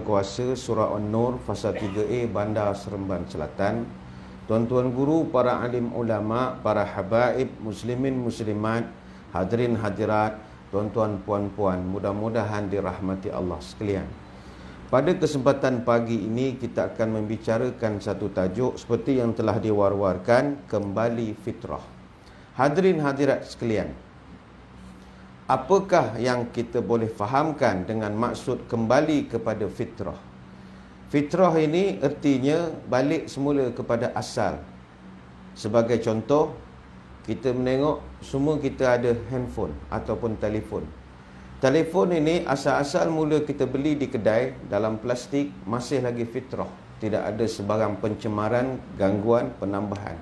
Kuasa Surah An-Nur Fasa 3A Bandar Seremban Selatan. Tuan-tuan guru, para alim ulama, para habaib, muslimin muslimat, hadirin hadirat, tuan-tuan puan-puan, mudah-mudahan dirahmati Allah sekalian. Pada kesempatan pagi ini kita akan membicarakan satu tajuk seperti yang telah diwar-warkan, kembali fitrah. Hadirin hadirat sekalian, apakah yang kita boleh fahamkan dengan maksud kembali kepada fitrah? Fitrah ini ertinya balik semula kepada asal. Sebagai contoh, kita menengok semua kita ada handphone ataupun telefon. Telefon ini asal-asal mula kita beli di kedai dalam plastik, masih lagi fitrah. Tidak ada sebarang pencemaran, gangguan, penambahan.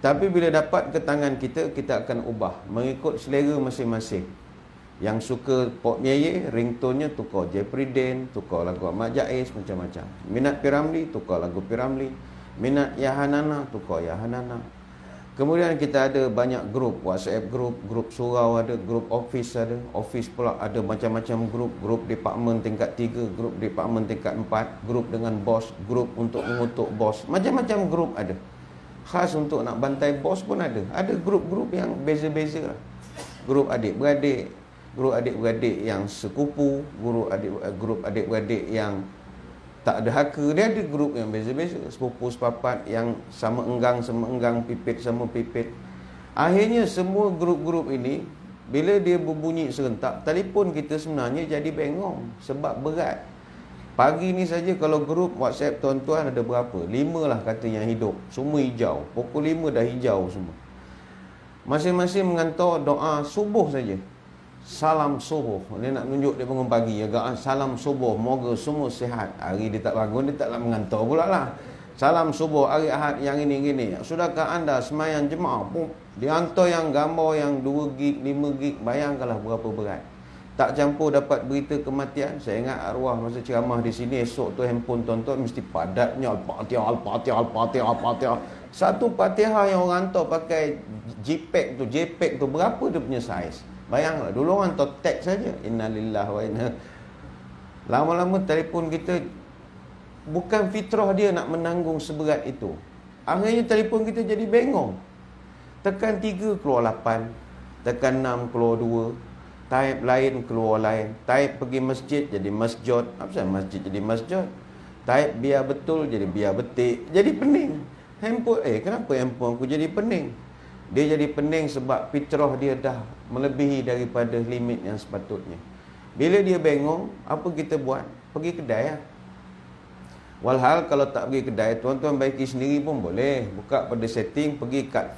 Tapi bila dapat ke tangan kita, kita akan ubah mengikut selera masing-masing. Yang suka pop meye, ringtone-nya tukar Jeffrey Den, tukar lagu Ahmad Jais, macam-macam. Minat Piramli, tukar lagu Piramli. Minat Yahanana, tukar Yahanana. Kemudian kita ada banyak grup, WhatsApp grup, grup surau ada, grup office ada. Office pula ada macam-macam grup. Grup department tingkat 3, grup department tingkat 4, grup dengan bos, grup untuk mengutuk bos. Macam-macam grup ada. Khas untuk nak bantai bos pun ada. Ada grup-grup yang beza-beza lah. Grup adik-beradik, grup adik-beradik yang sekupu, grup adik-beradik yang tak ada haka. Dia ada grup yang beza-beza. Sepupu sepapat yang sama enggang, pipit sama pipit. Akhirnya semua grup-grup ini, bila dia berbunyi serentak, telefon kita sebenarnya jadi bengong. Sebab berat. Pagi ni saja kalau grup WhatsApp tuan-tuan ada berapa? 5 lah kata yang hidup. Semua hijau. Pukul 5 dah hijau semua. Masing-masing mengantar doa subuh saja. Salam subuh. Dia nak tunjuk dia bangun pagi. Salam subuh. Moga semua sihat. Hari dia tak bangun, dia taklah mengantar pula lah. Salam subuh hari Ahad yang ini. Sudahkah anda semayang jemaah? Dia hantar yang gambar yang 2 gig, 5 gig. Bayangkanlah berapa berat. Tak campur dapat berita kematian. Saya ingat arwah masa ceramah di sini, esok tu handphone tuan-tuan mesti padatnya Al-Fatihah. Satu Fatihah yang orang hantar pakai JPEG tu berapa dia punya saiz? Bayanglah, dulu orang hantar teks saja. Innalillahi wa inna. Lama-lama telefon kita bukan fitrah dia nak menanggung seberat itu. Akhirnya telefon kita jadi bengong. Tekan 3 keluar 8, tekan 6 keluar 2. Type lain keluar lain. Type pergi masjid jadi masjid. Apa sebab masjid jadi masjid? Type biar betul jadi biar betik. Jadi pening. Handphone, kenapa handphone aku jadi pening? Dia jadi pening sebab fitrah dia dah melebihi daripada limit yang sepatutnya. Bila dia bengong, apa kita buat? Pergi kedai lah. Walhal kalau tak pergi kedai, tuan-tuan baiki sendiri pun boleh. Buka pada setting, pergi kat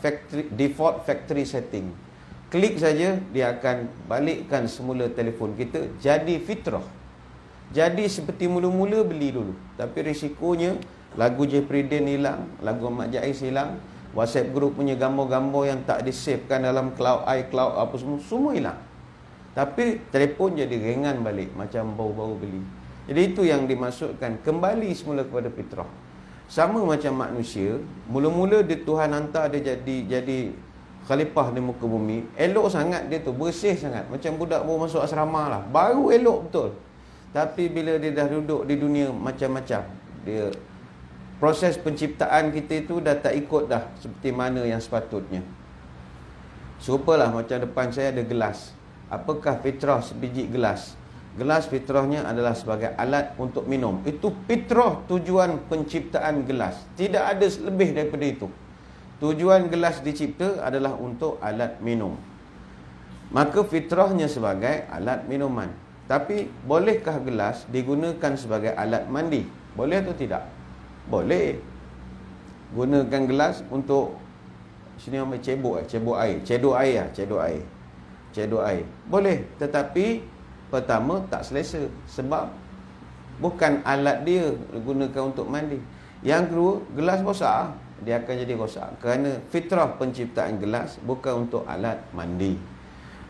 default factory setting. Klik saja, dia akan balikkan semula telefon kita jadi fitrah. Jadi seperti mula-mula beli dulu. Tapi risikonya lagu Jeffrey Den hilang, lagu Ahmad Jais hilang, WhatsApp group punya gambar-gambar yang tak disavekan dalam cloud, iCloud apa semua hilang. Tapi telefon jadi ringan balik macam baru-baru beli. Jadi itu yang dimaksudkan kembali semula kepada fitrah. Sama macam manusia, mula-mula Tuhan hantar dia jadi khalifah di muka bumi, elok sangat dia tu, bersih sangat, macam budak baru masuk asrama lah, baru elok betul. Tapi bila dia dah duduk di dunia macam-macam, dia proses penciptaan kita itu dah tak ikut dah seperti mana yang sepatutnya. Serupalah macam depan saya ada gelas. Apakah fitrah sebiji gelas? Gelas fitrahnya adalah sebagai alat untuk minum. Itu fitrah tujuan penciptaan gelas. Tidak ada lebih daripada itu. Tujuan gelas dicipta adalah untuk alat minum. Maka fitrahnya sebagai alat minuman. Tapi bolehkah gelas digunakan sebagai alat mandi? Boleh atau tidak? Boleh. Gunakan gelas untuk sini ambil cedok air. Boleh, tetapi pertama tak selesa sebab bukan alat dia digunakan untuk mandi. Yang kedua, gelas rosak, dia akan jadi rosak kerana fitrah penciptaan gelas bukan untuk alat mandi.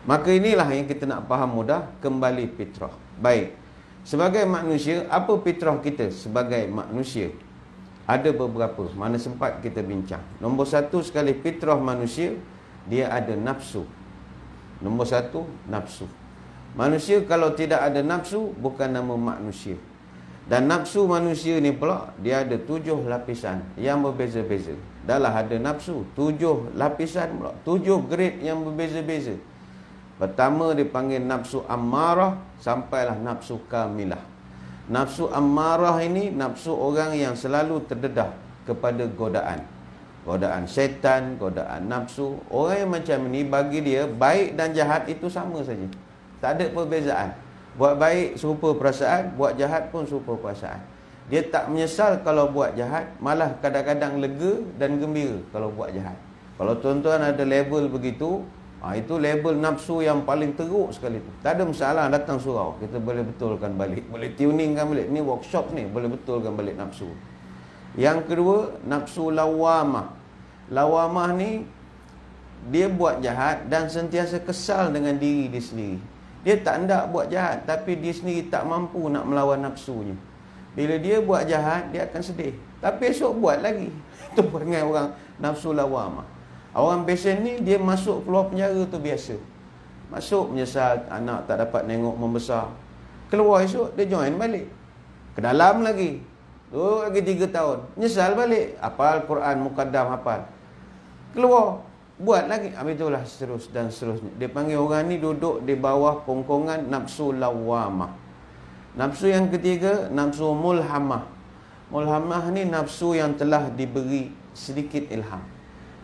Maka inilah yang kita nak faham mudah, kembali fitrah. Baik, sebagai manusia, apa fitrah kita sebagai manusia? Ada beberapa, mana sempat kita bincang. Nombor 1 sekali, fitrah manusia, dia ada nafsu. Nombor 1, nafsu. Manusia kalau tidak ada nafsu, bukan nama manusia. Dan nafsu manusia ni pula, dia ada 7 lapisan yang berbeza-beza. Dahlah ada nafsu 7 lapisan pula, 7 grade yang berbeza-beza. Pertama dipanggil nafsu ammarah, sampailah nafsu kamilah. Nafsu ammarah ini nafsu orang yang selalu terdedah kepada godaan. Godaan syaitan, godaan nafsu. Orang yang macam ni, bagi dia baik dan jahat itu sama saja. Tak ada perbezaan. Buat baik serupa perasaan, buat jahat pun serupa perasaan. Dia tak menyesal kalau buat jahat, malah kadang-kadang lega dan gembira kalau buat jahat. Kalau tuan-tuan ada level begitu, itu level nafsu yang paling teruk sekali tu. Tak ada masalah, datang surau, kita boleh betulkan balik, boleh tuningkan balik. Ni workshop ni, boleh betulkan balik nafsu. Yang kedua, nafsu lawamah. Lawamah ni, dia buat jahat dan sentiasa kesal dengan diri dia sendiri. Dia tak hendak buat jahat, tapi dia sendiri tak mampu nak melawan nafsunya. Bila dia buat jahat, dia akan sedih, tapi esok buat lagi. Itu perangai orang nafsu lawamah. Orang pesen ni, dia masuk keluar penjara tu biasa. Masuk menyesal anak tak dapat nengok membesar. Keluar esok, dia join balik. Ke dalam lagi. Lagi 3 tahun. Menyesal balik. Hafal Quran, mukaddam hafal. Keluar. Buat lagi. Itulah seterus dan seterusnya. Dia panggil orang ni duduk di bawah kongkongan nafsu lawamah. Nafsu yang ketiga, nafsu mulhamah. Mulhamah ni nafsu yang telah diberi sedikit ilham.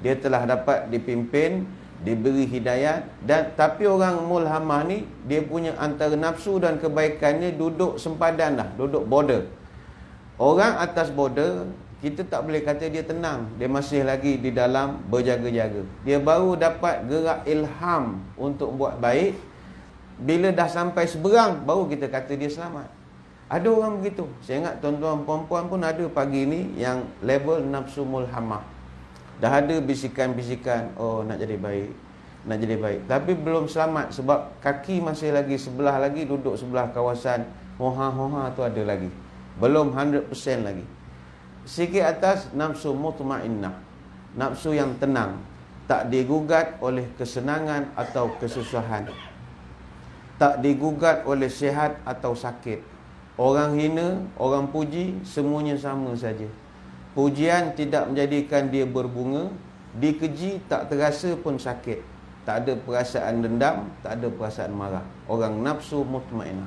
Dia telah dapat dipimpin, diberi hidayat, dan tapi orang mulhamah ni, dia punya antara nafsu dan kebaikannya duduk sempadan lah, duduk border. Orang atas border, kita tak boleh kata dia tenang. Dia masih lagi di dalam berjaga-jaga. Dia baru dapat gerak ilham untuk buat baik. Bila dah sampai seberang, baru kita kata dia selamat. Ada orang begitu. Saya ingat tuan-tuan perempuan pun ada pagi ni yang level nafsu mulhamah. Dah ada bisikan-bisikan, oh nak jadi baik, nak jadi baik. Tapi belum selamat sebab kaki masih lagi sebelah lagi, duduk sebelah kawasan hoha-hoha tu ada lagi. Belum 100% lagi. Sikit atas nafsu mutmainnah, nafsu yang tenang, tak digugat oleh kesenangan atau kesusahan, tak digugat oleh sihat atau sakit. Orang hina, orang puji, semuanya sama saja. Pujian tidak menjadikan dia berbunga, dikeji tak terasa pun sakit. Tak ada perasaan dendam, tak ada perasaan marah. Orang nafsu mutmainnah,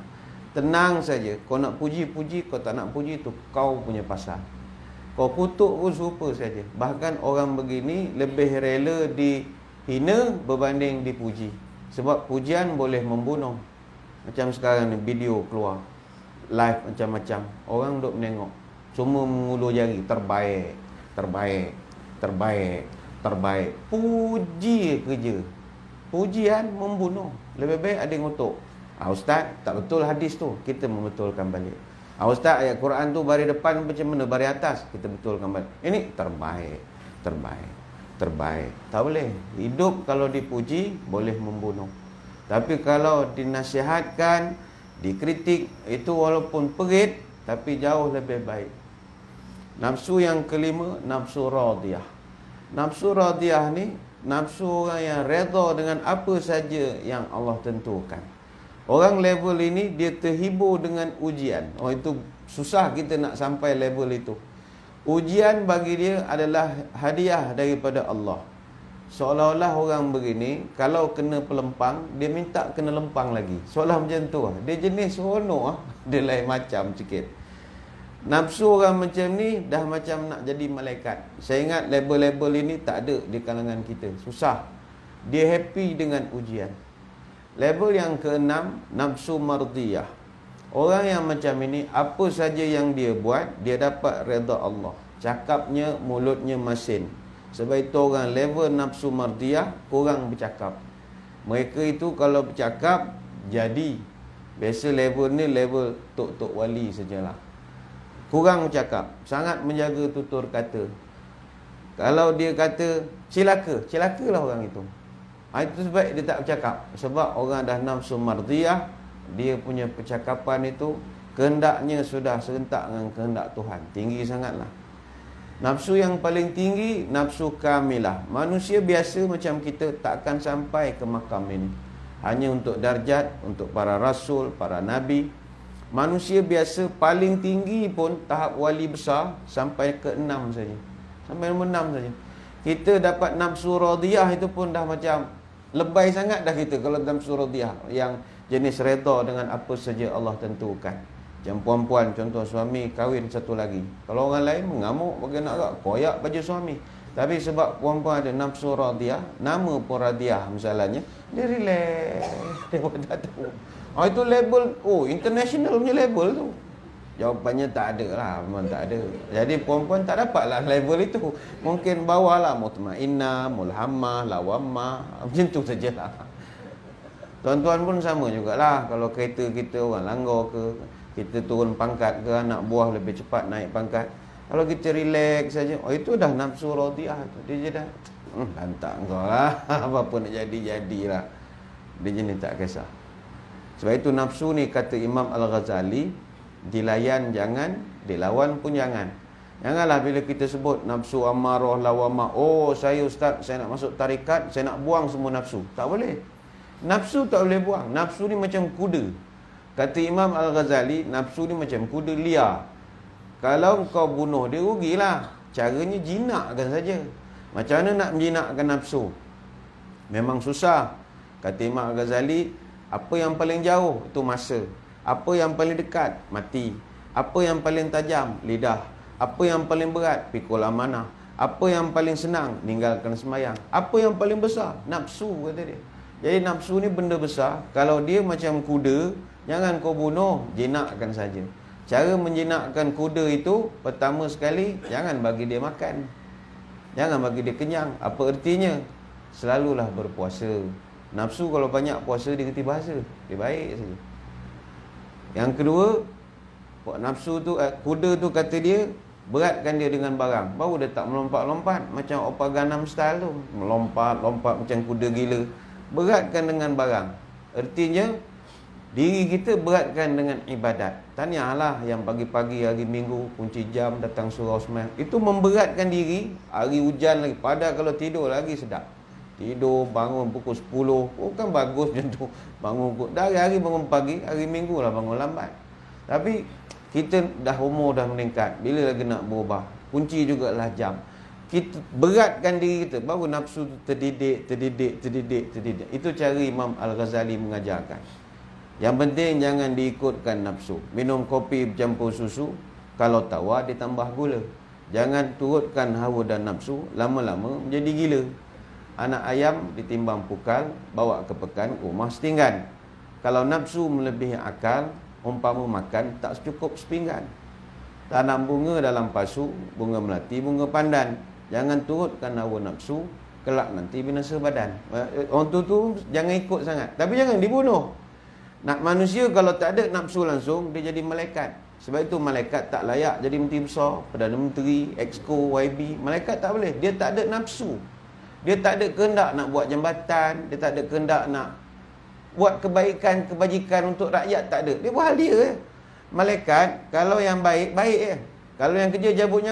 tenang saja. Kau nak puji-puji, kau tak nak puji, tu kau punya pasal. Kau kutuk pun serupa saja. Bahkan orang begini lebih rela dihina berbanding dipuji. Sebab pujian boleh membunuh. Macam sekarang ni video keluar, live macam-macam, orang duk menengok, cuma mengulur jari, terbaik, terbaik, terbaik, terbaik. Puji kerja. Pujian membunuh. Lebih baik ada yang ngutuk, ustaz tak betul hadis tu, kita membetulkan balik. Ustaz ayat Quran tu baris depan macam mana, baris atas, kita betulkan balik. Ini terbaik, terbaik, terbaik. Tak boleh. Hidup kalau dipuji boleh membunuh. Tapi kalau dinasihatkan, dikritik, itu walaupun perit tapi jauh lebih baik. Nafsu yang kelima, nafsu radiyah. Nafsu radiyah ni nafsu orang yang redha dengan apa saja yang Allah tentukan. Orang level ini dia terhibur dengan ujian. Oh, itu susah kita nak sampai level itu. Ujian bagi dia adalah hadiah daripada Allah. Seolah-olah orang begini, kalau kena pelempang, dia minta kena lempang lagi. Seolah macam tu. Dia jenis seronok. Dia lain macam sikit. Nafsu orang macam ni dah macam nak jadi malaikat. Saya ingat label-label ini tak ada di kalangan kita. Susah. Dia happy dengan ujian. Level yang keenam, nafsu mardiyah. Orang yang macam ini, apa saja yang dia buat, dia dapat redha Allah. Cakapnya, mulutnya masin. Sebab itu orang level nafsu mardiyah kurang bercakap. Mereka itu kalau bercakap, jadi. Biasa level ni level tok-tok wali sajalah. Kurang bercakap, sangat menjaga tutur kata. Kalau dia kata cilaka, cilakalah orang itu. Itu sebab dia tak bercakap. Sebab orang dah nafsu mardiyah, dia punya percakapan itu kehendaknya sudah serentak dengan kehendak Tuhan. Tinggi sangatlah. Nafsu yang paling tinggi, nafsu kamilah. Manusia biasa macam kita tak akan sampai ke makam ini. Hanya untuk darjat, untuk para rasul, para nabi. Manusia biasa paling tinggi pun tahap wali besar sampai ke 6 saja. Sampai nombor 6 saja. Kita dapat nafsu radiyah itu pun dah macam lebay sangat dah kita kalau nafsu radiyah yang jenis redha dengan apa saja Allah tentukan. Macam puan-puan, contoh suami kahwin satu lagi. Kalau orang lain mengamuk bagi nak agak koyak baju suami. Tapi sebab puan-puan ada nafsu radiyah, nama pun radiyah misalnya, dia relax. Dia pun tak tahu. Oh itu label, international punya label tu. Jawapannya tak ada lah, memang tak ada. Jadi puan-puan tak dapatlah label itu. Mungkin bawalah mutmainnah, mulhammah, lawamah, macam tu sajalah. Tuan-tuan pun sama jugalah. Kalau kereta kita orang langgar ke, kita turun pangkat ke, anak buah lebih cepat naik pangkat. Kalau kita relax saja, itu dah nafsu radiyah tu. Dia je dah, lantak kau lah. Apa-apa nak jadi-jadilah. Dia jenis tak kisah. Sebab itu nafsu ni kata Imam Al-Ghazali, dilayan jangan, dilawan pun jangan. Janganlah bila kita sebut nafsu amarah, lawamah, saya ustaz, saya nak masuk tarikat, saya nak buang semua nafsu. Tak boleh. Nafsu tak boleh buang. Nafsu ni macam kuda. Kata Imam Al-Ghazali, nafsu ni macam kuda liar. Kalau kau bunuh dia, rugilah. Caranya jinakkan saja. Macam mana nak menjinakkan nafsu? Memang susah. Kata Imam Al-Ghazali, apa yang paling jauh itu masa. Apa yang paling dekat, mati. Apa yang paling tajam, lidah. Apa yang paling berat, pikul amanah. Apa yang paling senang, ninggalkan semayang. Apa yang paling besar, nafsu, kata dia. Jadi nafsu ni benda besar. Kalau dia macam kuda, jangan kau bunuh, jinakkan saja. Cara menjinakkan kuda itu, pertama sekali, jangan bagi dia makan. Jangan bagi dia kenyang. Apa ertinya? Selalulah berpuasa. Nafsu kalau banyak puasa, dia kerti bahasa. Dia baik saja. Yang kedua, nafsu tu, kuda tu kata dia, beratkan dia dengan barang. Baru dia tak melompat-lompat. Macam Opa Gangnam Style tu. Melompat-lompat macam kuda gila. Beratkan dengan barang. Ertinya, diri kita beratkan dengan ibadat. Tahniahlah yang pagi-pagi hari Minggu kunci jam datang surau sembahyang. Itu memberatkan diri. Hari hujan lagi. Padahal kalau tidur lagi sedap. Tidur bangun pukul 10. Kan bagus macam tu. Bangun dari hari bangun pagi, hari Minggu lah bangun lambat. Tapi kita dah umur dah meningkat. Bila lagi nak berubah? Kunci jugalah jam. Kita beratkan diri kita, baru nafsu tu terdidik. Itu cara Imam Al-Ghazali mengajarkan. Yang penting jangan diikutkan nafsu. Minum kopi bercampur susu, kalau tawar ditambah gula. Jangan turutkan hawa dan nafsu, lama-lama menjadi gila. Anak ayam ditimbang pukal, bawa ke pekan, rumah setinggan. Kalau nafsu melebihi akal, umpama makan tak cukup sepinggan. Tanam bunga dalam pasu, bunga melati, bunga pandan. Jangan turutkan hawa nafsu, kelak nanti binasa badan. Orang tu jangan ikut sangat. Tapi jangan dibunuh. Nak manusia kalau tak ada nafsu langsung, dia jadi malaikat. Sebab itu malaikat tak layak jadi menteri besar, Perdana Menteri, Exco, YB. Malaikat tak boleh. Dia tak ada nafsu. Dia tak ada kehendak nak buat jambatan. Dia tak ada kehendak nak buat kebaikan, kebajikan untuk rakyat. Tak ada. Dia buat hal dia. Malaikat, kalau yang baik, baik je. Kalau yang kerja cabut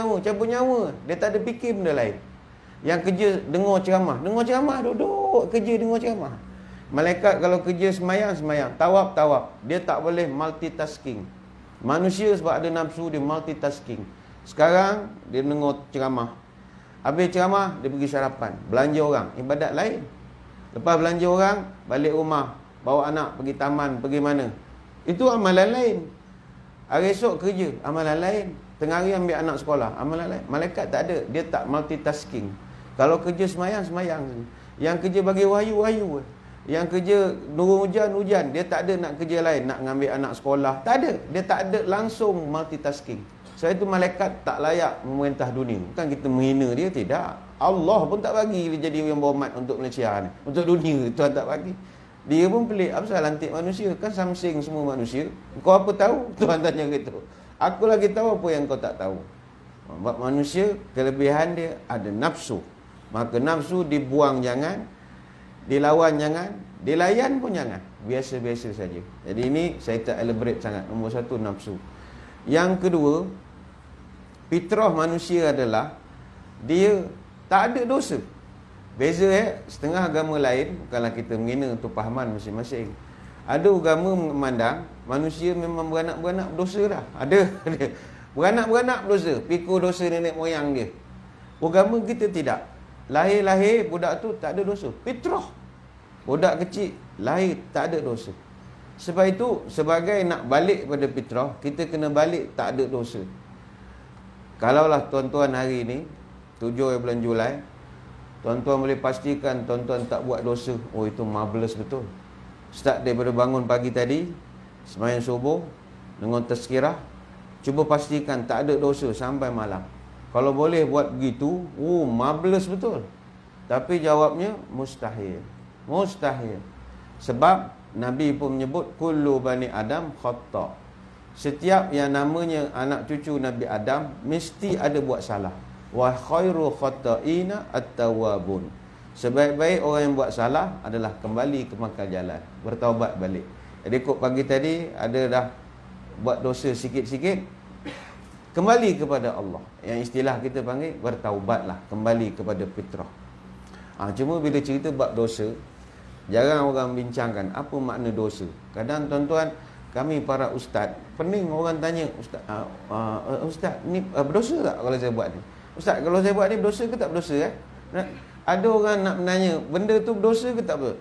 nyawa. Dia tak ada fikir benda lain. Yang kerja dengar ceramah, duduk kerja dengar ceramah. Malaikat kalau kerja semayang, tawaf. Dia tak boleh multitasking. Manusia sebab ada nafsu, dia multitasking. Sekarang dia dengar ceramah. Habis ceramah, dia pergi sarapan, belanja orang, ibadat lain. Lepas belanja orang, balik rumah, bawa anak pergi taman, pergi mana. Itu amalan lain. Hari esok kerja, amalan lain. Tengah hari ambil anak sekolah, amalan lain. Malaikat tak ada, dia tak multitasking. Kalau kerja semayang. Yang kerja bagi wahyu. Yang kerja nurun hujan. Dia tak ada nak kerja lain, nak ngambil anak sekolah. Tak ada. Dia tak ada langsung multitasking. Sebab itu malaikat tak layak memerintah dunia. Bukan kita menghina dia, tidak. Allah pun tak bagi dia jadi yang berhormat untuk Malaysia ni. Untuk dunia, Tuhan tak bagi. Dia pun pelik. Apa salah lantik manusia? Kan samsing semua manusia. Kau apa tahu? Tuhan tanya gitu. Aku lagi tahu apa yang kau tak tahu. Sebab manusia, kelebihan dia ada nafsu. Maka nafsu dibuang jangan, dilawan jangan, dilayan pun jangan. Biasa-biasa saja. Jadi ini saya tak elaborate sangat. Nombor satu, nafsu. Yang kedua, fitrah manusia adalah dia tak ada dosa. Beza setengah agama lain, bukanlah kita menghina untuk pahaman masing-masing. Ada agama memandang manusia memang beranak-beranak berdosa dah. Ada. Beranak-beranak berdosa. Pikul dosa nenek moyang dia. Agama kita tidak. Lahir-lahir budak tu tak ada dosa. Fitrah. Budak kecil lahir tak ada dosa. Sebab itu, sebagai nak balik pada fitrah, kita kena balik tak ada dosa. Kalaulah tuan-tuan hari ni 7 bulan Julai, tuan-tuan boleh pastikan tuan-tuan tak buat dosa. Oh, itu marvelous betul. Start daripada bangun pagi tadi, sembahyang subuh dengan tazkirah, cuba pastikan tak ada dosa sampai malam. Kalau boleh buat begitu, oh marvelous betul. Tapi jawabnya mustahil. Mustahil. Sebab Nabi pun menyebut kullu bani Adam khata'. Setiap yang namanya anak cucu Nabi Adam mesti ada buat salah. Wa khairu khata'ina at-tawwabun. Sebaik-baik orang yang buat salah adalah kembali ke pangkal jalan, bertaubat balik. Jadi kok pagi tadi ada dah buat dosa sikit-sikit, kembali kepada Allah. Yang istilah kita panggil bertaubatlah, kembali kepada fitrah. Cuma bila cerita bab dosa, jarang orang bincangkan apa makna dosa. Kadang tuan-tuan, kami para ustaz, pening orang tanya, ustaz ni berdosa tak kalau saya buat ni? Ustaz, kalau saya buat ni berdosa ke tak berdosa? Ada orang nak menanya, benda tu berdosa ke tak berdosa?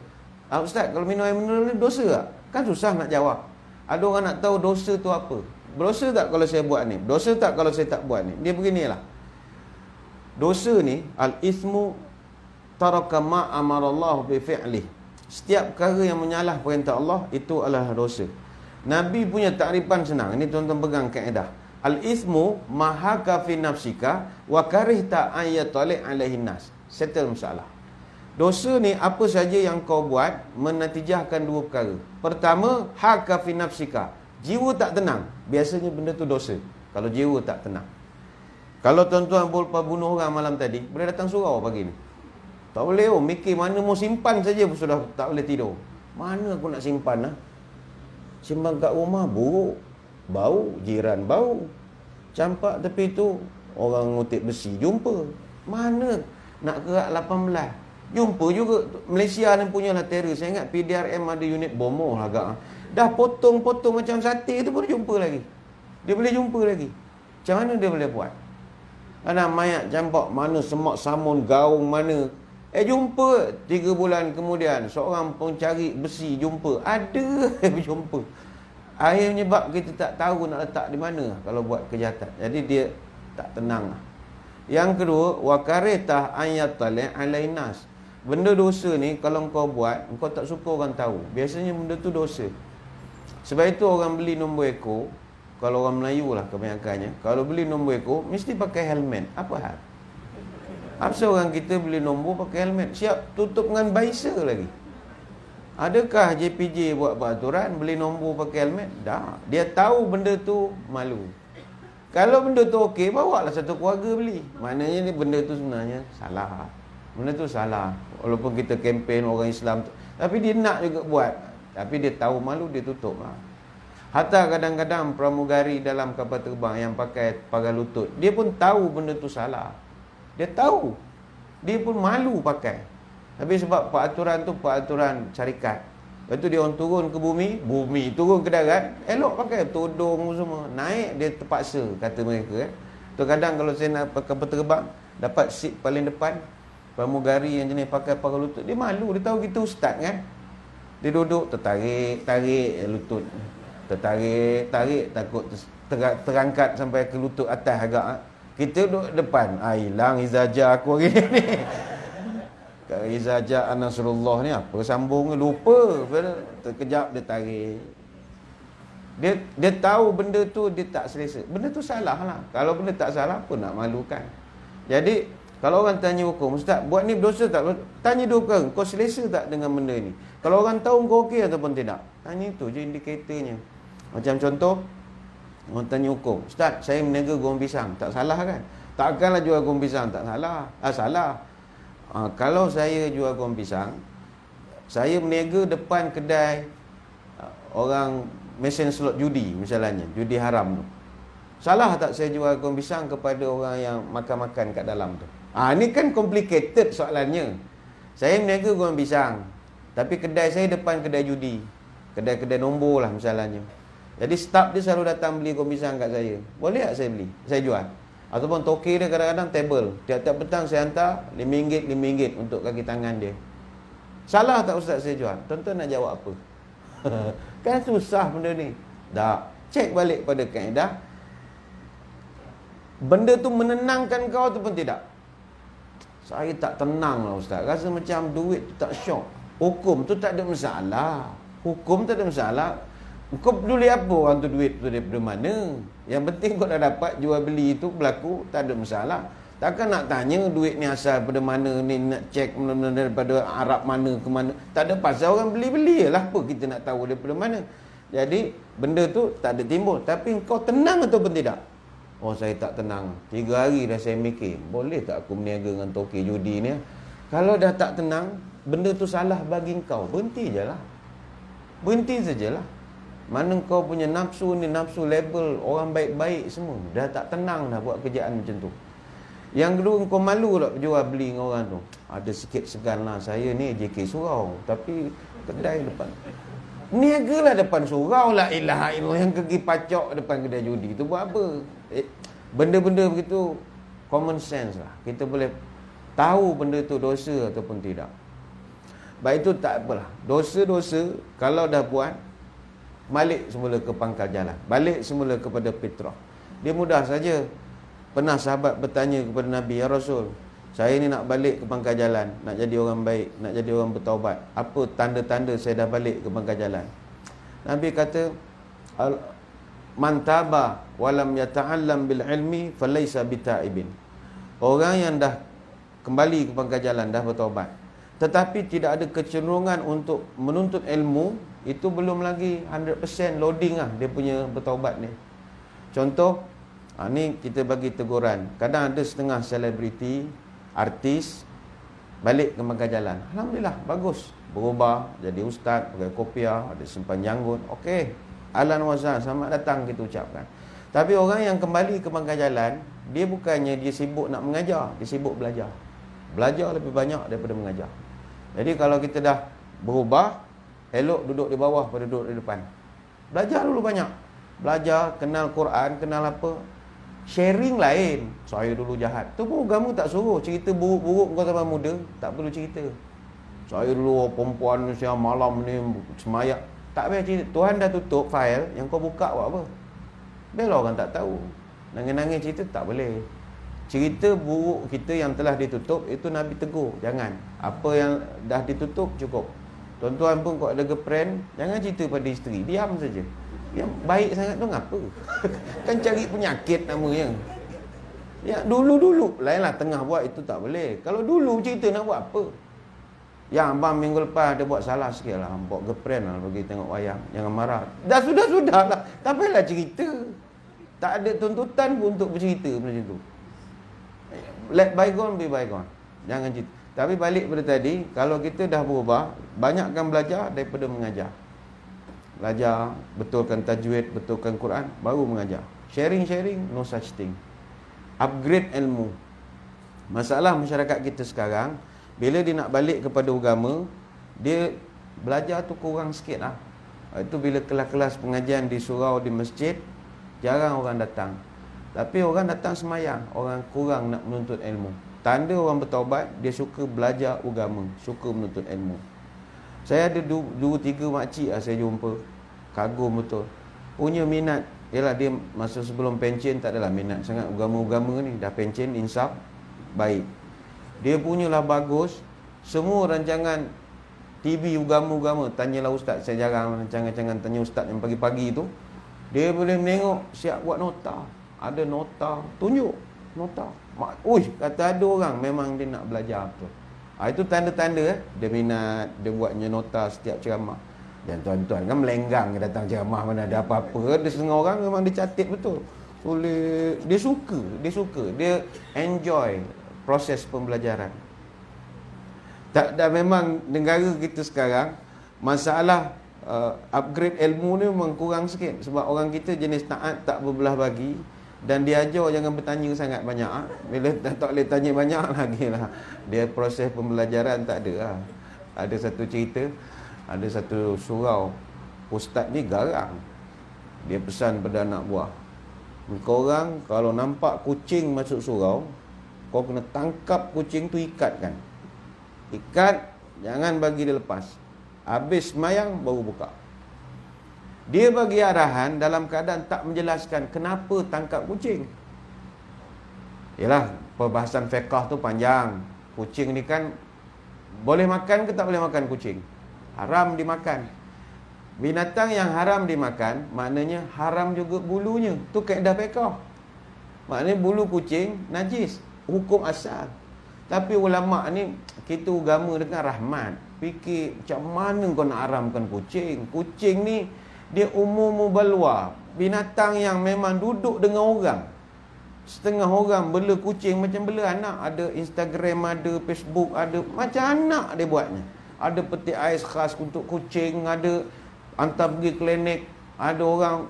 Ustaz, kalau minum air mineral ni berdosa tak? Kan susah nak jawab. Ada orang nak tahu dosa tu apa. Berdosa tak kalau saya buat ni? Berdosa tak kalau saya tak buat ni? Dia beginilah. Dosa ni, al-ithmu taraka ma amarallahu bi fi'lih. Setiap perkara yang menyalah perintah Allah, itu adalah dosa. Nabi punya takrifan senang. Ini tuan-tuan pegang kaedah. Al-ithmu mahaka fi nafsika wa karihta an yatali' alaihi nas. Settle masalah. Dosa ni apa saja yang kau buat menatijahkan dua perkara. Pertama, haka fi nafsika. Jiwa tak tenang. Biasanya benda tu dosa. Kalau jiwa tak tenang. Kalau tuan-tuan bunuh orang malam tadi, boleh datang surau pagi ni. Tak boleh, mikir mana mau simpan saja pun sudah tak boleh tidur. Mana aku nak simpan lah? Simpan kat rumah buruk, bau, jiran bau. Campak tepi tu orang ngutip besi jumpa. Mana nak kerak 18? Jumpa juga. Malaysia ni punyalah terror. Saya ingat PDRM ada unit bomoh lah agak. Dah potong-potong macam sate tu pun jumpa lagi. Dia boleh jumpa lagi. Macam mana dia boleh buat? Ada mayat campak mana, semak samun, gaung mana. Jumpa 3 bulan kemudian seorang pencari besi jumpa. Ada jumpa. Akhirnya sebab kita tak tahu nak letak di mana kalau buat kejahatan. Jadi dia tak tenang. Yang kedua, wa karitah ayatali alainas. Benda dosa ni kalau kau buat, kau tak suka orang tahu. Biasanya benda tu dosa. Sebab itu orang beli nombor ekor, kalau orang Melayu lah kebanyakannya, kalau beli nombor ekor mesti pakai helmet. Apa hal? Apa orang kita beli nombor pakai helmet, siap tutup dengan visor lagi. Adakah JPJ buat peraturan beli nombor pakai helmet? Dah. Dia tahu benda tu malu. Kalau benda tu okey, bawa lah satu keluarga beli. Maknanya ni benda tu sebenarnya salah. Benda tu salah. Walaupun kita kempen orang Islam, tapi dia nak juga buat. Tapi dia tahu malu, dia tutup lah. Hatta kadang-kadang pramugari dalam kapal terbang yang pakai pagar lutut, dia pun tahu benda tu salah. Dia tahu. Dia pun malu pakai. Tapi sebab peraturan tu peraturan syarikat. Lepas tu dia orang turun ke bumi, turun ke darat, elok pakai tudung semua. Naik dia terpaksa, kata mereka. Tu kadang kalau saya nak kapal terbang, dapat seat paling depan, pramugari yang jenis pakai pagar lutut, dia malu, dia tahu kita ustaz kan. Dia duduk tarik lutut. Tarik takut terangkat sampai ke lutut atas agak. Kita duduk depan, hilang izaja aku hari ni. Izaja Nasrullah ni apa sambung lupa. Terkejap dia tarik. Dia tahu benda tu dia tak selesa. Benda tu salah lah. Kalau benda tak salah apa nak malukan. Jadi kalau orang tanya hukum, ustaz buat ni berdosa tak? Tanya dua perkara, kau selesa tak dengan benda ni? Kalau orang tahu kau okey ataupun tidak, tanya itu je indikatornya. Macam contoh, orang tanya hukum, ustaz saya meniaga goreng pisang, tak salah kan? Takkanlah jual goreng pisang, tak salah. Salah. Kalau saya jual goreng pisang, saya meniaga depan kedai orang mesin slot judi misalnya, judi haram tu. Salah tak saya jual goreng pisang kepada orang yang makan-makan kat dalam tu? Ni kan complicated soalannya. Saya meniaga goreng pisang, tapi kedai saya depan kedai judi. kedai-kedai nombor lah misalnya. Jadi staff dia selalu datang beli kopi pisang kat saya. Boleh tak saya beli? Saya jual. Ataupun toke dia kadang-kadang table. Tiap-tiap petang saya hantar RM5, RM5 untuk kaki tangan dia. Salah tak ustaz saya jual? Tuan-tuan nak jawab apa? Kan susah benda ni. Tak. Cek balik pada kaedah. Benda tu menenangkan kau ataupun tidak? Saya tak tenang lah ustaz. Rasa macam duit tu tak syok. Hukum tu tak ada masalah. Hukum tak ada masalah. Kau peduli apa orang tu duit tu daripada mana? Yang penting kau dah dapat jual beli tu berlaku, tak ada masalah. Takkan nak tanya duit ni asal daripada mana ni, nak cek daripada Arab mana ke mana. Tak ada pasal orang beli-beli lah. Apa kita nak tahu daripada mana? Jadi benda tu tak ada timbul. Tapi kau tenang ataupun tidak? Oh saya tak tenang. 3 hari dah saya mikir. Boleh tak aku berniaga dengan toke judi ni? Kalau dah tak tenang, benda tu salah bagi kau. Berhenti je lah. Berhenti sajalah. Mana kau punya nafsu ni, nafsu label orang baik-baik semua. Dah tak tenang dah buat kerjaan macam tu. Yang kedua, kau malu tak jual beli dengan orang tu. Ada sikit segan lah. Saya ni JK surau. Tapi kedai depan. Niagalah depan surau lah. Ilaha illallah, yang pergi pacok depan kedai judi tu buat apa? Benda-benda begitu common sense lah. Kita boleh tahu benda tu dosa ataupun tidak. Baik itu tak apalah. Dosa-dosa kalau dah buat, balik semula ke pangkal jalan. Balik semula kepada fitrah. Dia mudah saja. Pernah sahabat bertanya kepada Nabi, ya Rasul, saya ni nak balik ke pangkal jalan, nak jadi orang baik, nak jadi orang bertaubat. Apa tanda-tanda saya dah balik ke pangkal jalan? Nabi kata, man taba walam yata'allam bil ilmi falaysa bita'ibin. Orang yang dah kembali ke pangkal jalan, dah bertaubat, tetapi tidak ada kecenderungan untuk menuntut ilmu, itu belum lagi 100% loading lah dia punya bertaubat ni. Contoh, ni kita bagi teguran. Kadang ada setengah selebriti, artis balik ke pangkal jalan. Alhamdulillah, bagus. Berubah, jadi ustaz, pakai kopiah, ada simpan janggut. Okey, ahlan wa sahlan, selamat datang kita ucapkan. Tapi orang yang kembali ke pangkal jalan, dia bukannya dia sibuk nak mengajar, dia sibuk belajar. Belajar lebih banyak daripada mengajar. Jadi kalau kita dah berubah, elok duduk di bawah pada duduk di depan. Belajar dulu banyak. Belajar, kenal Quran, kenal apa. Sharing lain. Saya dulu jahat. Tu pun agama tak suruh. Cerita buruk-buruk kau zaman muda, tak perlu cerita. Saya dulu perempuan siang malam ni semayak. Tak payah cerita. Tuhan dah tutup file, yang kau buka buat apa? Biarlah orang tak tahu. Nangis-nangis cerita tak boleh. Cerita buruk kita yang telah ditutup, itu Nabi tegur. Jangan. Apa yang dah ditutup, cukup. Tuan-tuan pun kalau ada girlfriend, jangan cerita pada isteri. Diam saja. Yang baik sangat tu ngapa? Kan cari penyakit namanya. Ya, dulu-dulu. Lainlah tengah buat itu tak boleh. Kalau dulu cerita nak buat apa? Yang abang minggu lepas ada buat salah sikit lah. Bawa girlfriend lah pergi tengok wayang. Jangan marah. Dah sudah-sudah lah. Tak payahlah cerita. Tak ada tuntutan pun untuk bercerita macam tu. Let bygone be bygone. Jangan cerita. Tapi balik pada tadi, kalau kita dah berubah, banyakkan belajar daripada mengajar. Belajar, betulkan tajwid, betulkan Quran, baru mengajar. Sharing-sharing, no such thing. Upgrade ilmu. Masalah masyarakat kita sekarang, bila dia nak balik kepada agama, dia belajar tu kurang sikit lah. Itu bila kelas-kelas pengajian di surau, di masjid, jarang orang datang. Tapi orang datang semayang, orang kurang nak menuntut ilmu. Tanda orang bertaubat, dia suka belajar agama, suka menuntut ilmu. Saya ada 2-3 makcik lah saya jumpa. Kagum betul. Punya minat. Yalah, dia masa sebelum pencen tak adalah minat sangat agama-agama ni. Dah pencen, insaf, baik. Dia punyalah bagus. Semua rancangan TV agama-agama, tanyalah ustaz. Saya jarang rancangan tanya ustaz yang pagi-pagi tu. Dia boleh menengok, siap buat nota. Ada nota, tunjuk nota. Uish, kata ada orang memang dia nak belajar betul. Itu tanda-tanda dia minat, dia buatnya nota setiap ceramah. Dan tuan-tuan kan melenggang dia datang ceramah, mana ada apa-apa. Ada setengah orang memang dia catat betul. Boleh, dia suka, dia enjoy proses pembelajaran. Tak, dan memang negara kita sekarang masalah upgrade ilmu ni memang kurang sikit. Sebab orang kita jenis taat, tak berbelah bagi. Dan dia ajar jangan bertanya sangat banyak. Bila tak boleh tanya banyak lagi lah, dia proses pembelajaran tak ada lah. Ada satu cerita, ada satu surau ustaz ni garang. Dia pesan pada anak buah, kau orang kalau nampak kucing masuk surau, kau kena tangkap kucing tu, ikatkan. Ikat, jangan bagi dia lepas. Habis semayang baru buka. Dia bagi arahan dalam keadaan tak menjelaskan kenapa tangkap kucing. Yalah, perbahasan fiqah tu panjang. Kucing ni kan boleh makan ke tak boleh makan kucing? Haram dimakan. Binatang yang haram dimakan, maknanya haram juga bulunya. Tu kaedah fiqah. Maknanya bulu kucing najis, hukum asal. Tapi ulama' ni, kita agama dengan rahmat. Fikir macam mana kau nak haramkan kucing? Kucing ni dia umum balwa, binatang yang memang duduk dengan orang. Setengah orang bela kucing macam bela anak. Ada Instagram, ada Facebook, ada macam anak dia buatnya. Ada peti ais khas untuk kucing, ada hantar pergi klinik, ada orang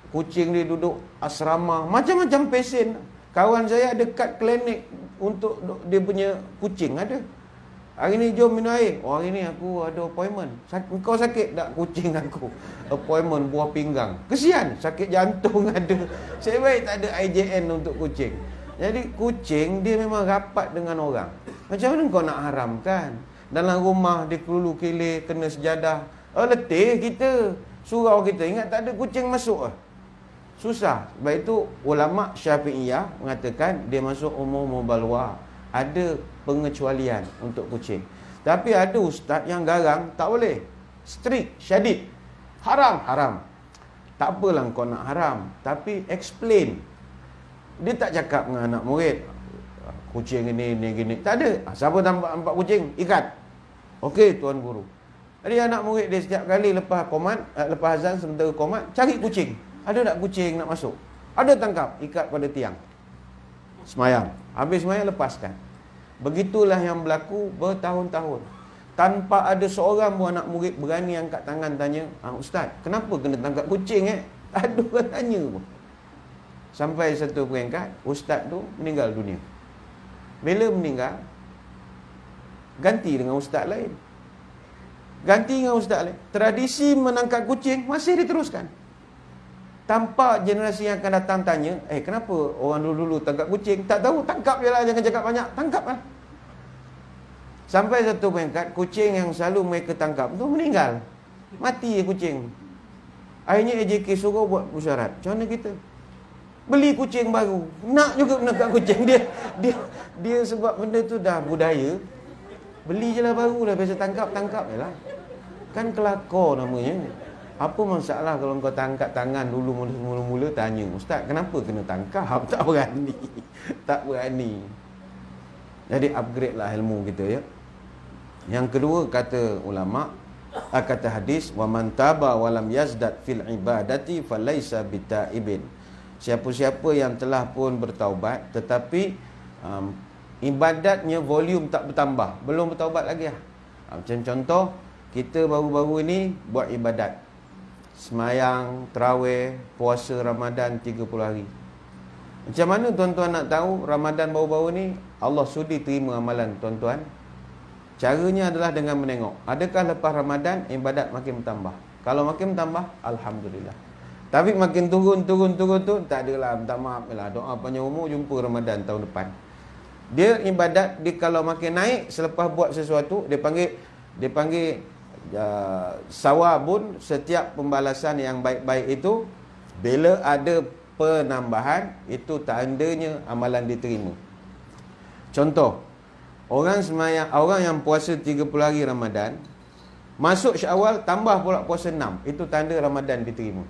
kucing dia duduk asrama, macam-macam pesen. Kawan saya ada kad klinik untuk dia punya kucing ada. Hari ni jom minum air. Oh, hari ni aku ada appointment. Kau sakit tak kucing aku? Appointment buah pinggang. Kesian, sakit jantung ada. Saya baik tak ada IJN untuk kucing. Jadi kucing dia memang rapat dengan orang. Macam mana kau nak haramkan? Dalam rumah dia kelulu kilir, kena sejadah. Letih kita, surau kita. Ingat tak ada kucing masuk. Susah. Sebab itu ulama' Syafi'iyah mengatakan dia masuk umum balwa. Ada pengecualian untuk kucing. Tapi ada ustaz yang garang, tak boleh. Strict, syadid. Haram, haram. Tak apalah kau nak haram, tapi explain. Dia tak cakap dengan anak murid, kucing ini gini. Tak ada. Siapa nampak kucing, ikat. Okey, tuan guru. Jadi anak murid dia setiap kali lepas komat, lepas azan sementara komat, cari kucing. Ada tak kucing nak masuk? Ada, tangkap, ikat pada tiang. Semayang. Habis semayang, lepaskan. Begitulah yang berlaku bertahun-tahun. Tanpa ada seorang pun anak murid berani angkat tangan tanya, Ustaz, kenapa kena tangkap kucing Tak ada orang tanya pun. Sampai satu peringkat, ustaz tu meninggal dunia. Bila meninggal, ganti dengan ustaz lain. Ganti dengan ustaz lain. Tradisi menangkap kucing masih diteruskan. Tanpa generasi yang akan datang tanya, kenapa orang dulu-dulu tangkap kucing? Tak tahu, tangkap je lah, jangan cakap banyak. Tangkap lah. Sampai satu peringkat, kucing yang selalu mereka tangkap tu meninggal. Mati kucing. Akhirnya AJK suruh buat musyarat. Macam mana kita? Beli kucing baru. Nak juga menangkap kucing. Dia sebab benda tu dah budaya. Beli je lah baru lah. Biasa tangkap je lah. Kan kelakar namanya. Apa masalah kalau kau tangkap tangan dulu mula-mula tanya, Ustaz, kenapa kena tangkap? Tak berani. Tak berani. Jadi upgrade lah ilmu kita ya. Yang kedua kata ulama, kata hadis, wa man taba wa lam yazdad fil ibadati falaisa bitaibin. Siapa-siapa yang telah pun bertaubat tetapi ibadatnya volume tak bertambah, belum bertaubat lagi lah. Macam contoh, kita baru-baru ini buat ibadat semayang, tarawih, puasa Ramadan 30 hari. Macam mana tuan-tuan nak tahu Ramadan baru-baru ni Allah sudi terima amalan tuan-tuan? Caranya adalah dengan menengok, adakah lepas Ramadan ibadat makin bertambah? Kalau makin bertambah, Alhamdulillah. Tapi makin turun tu tak adalah, minta maaf lah, doa panjang umur, jumpa Ramadan tahun depan. Dia ibadat, dia kalau makin naik selepas buat sesuatu, dia panggil sawabun, setiap pembalasan yang baik-baik itu bila ada penambahan, itu tandanya amalan diterima. Contoh, orang yang puasa 30 hari Ramadan, masuk Syawal tambah pula puasa 6, itu tanda Ramadan diterima.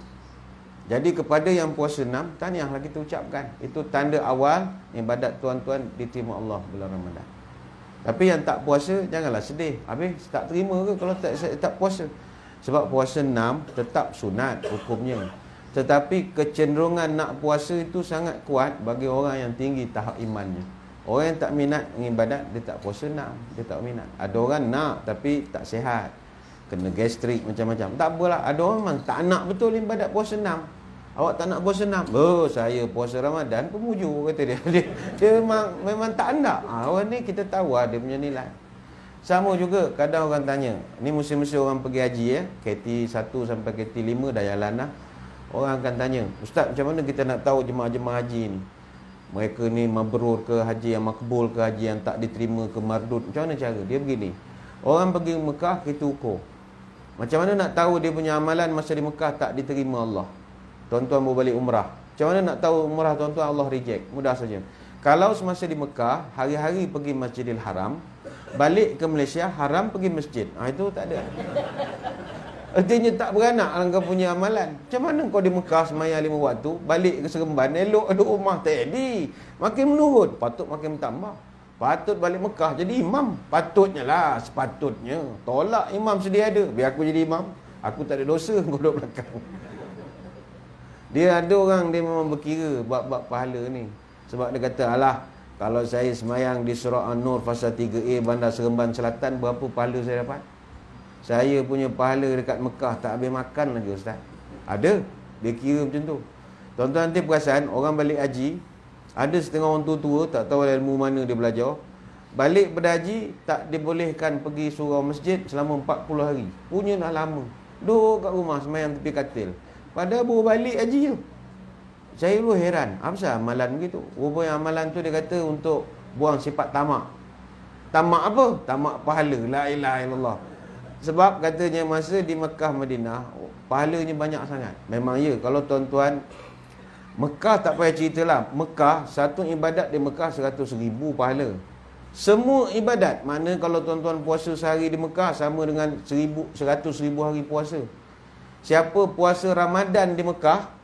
Jadi kepada yang puasa 6, tahniahlah kita ucapkan. Itu tanda awal ibadat tuan-tuan diterima Allah bulan Ramadan. Tapi yang tak puasa, janganlah sedih. Habis tak terima ke kalau tak puasa? Sebab puasa 6 tetap sunat hukumnya. Tetapi kecenderungan nak puasa itu sangat kuat bagi orang yang tinggi tahap imannya. Orang yang tak minat mengibadat, dia tak puasa 6. Dia tak minat. Ada orang nak tapi tak sihat. Kena gastrik macam-macam. Tak apalah. Ada orang memang tak nak betul ibadat puasa 6. Awak tak nak puasa 6? Saya puasa Ramadan pemuju, kata dia. Dia memang tak nak. Orang ni kita tahu dia punya nilai. Sama juga kadang orang tanya, ni musim-musim orang pergi haji ya, KT1 sampai KT5 dah jalan lah. Orang akan tanya, Ustaz macam mana kita nak tahu jemaah-jemaah haji ni? Mereka ni mabrur ke, haji yang makbul ke, haji yang tak diterima ke, mardud. Macam mana cara? Dia begini. Orang pergi Mekah, kita ukur. Macam mana nak tahu dia punya amalan masa di Mekah tak diterima Allah? Tuan-tuan mau balik umrah. Macam mana nak tahu umrah tuan-tuan Allah reject? Mudah saja. Kalau semasa di Mekah, hari-hari pergi Masjidil Haram, balik ke Malaysia, haram pergi masjid. Itu tak ada. Artinya tak beranak dalam kau punya amalan. Macam mana kau di Mekah sembahyang 5 waktu, balik ke Seremban, elok duduk rumah tak jadi. Makin menurun, patut makin bertambah. Patut balik Mekah jadi imam. Patutnya lah, sepatutnya. Tolak imam sedia ada. Biar aku jadi imam. Aku tak ada dosa, kau duduk belakang. Dia ada orang, dia memang berkira bab-bab pahala ni. Sebab dia kata, alah, kalau saya semayang di surah An-Nur fasa 3A Bandar Seremban Selatan, berapa pahala saya dapat? Saya punya pahala dekat Mekah tak habis makan lagi Ustaz. Ada. Dia kira macam tu. Tuan-tuan nanti perasan, orang balik haji, ada setengah orang tua-tua, tak tahu ilmu mana dia belajar. Balik pada haji, tak dibolehkan pergi surau masjid selama 40 hari. Punya dah lama. Duduk kat rumah semayang tepi katil. Padahal baru balik haji tu. Saya dulu heran, apa pasal amalan begitu? Rupanya amalan tu dia kata untuk buang sifat tamak. Tamak apa? Tamak pahala. La ilaha illallah. Sebab katanya masa di Mekah Madinah, pahalanya banyak sangat. Memang ya, kalau tuan-tuan, Mekah tak payah ceritalah. Mekah, satu ibadat di Mekah 100,000 pahala. Semua ibadat, mana kalau tuan-tuan puasa sehari di Mekah sama dengan 100,000 hari puasa. Siapa puasa Ramadan di Mekah,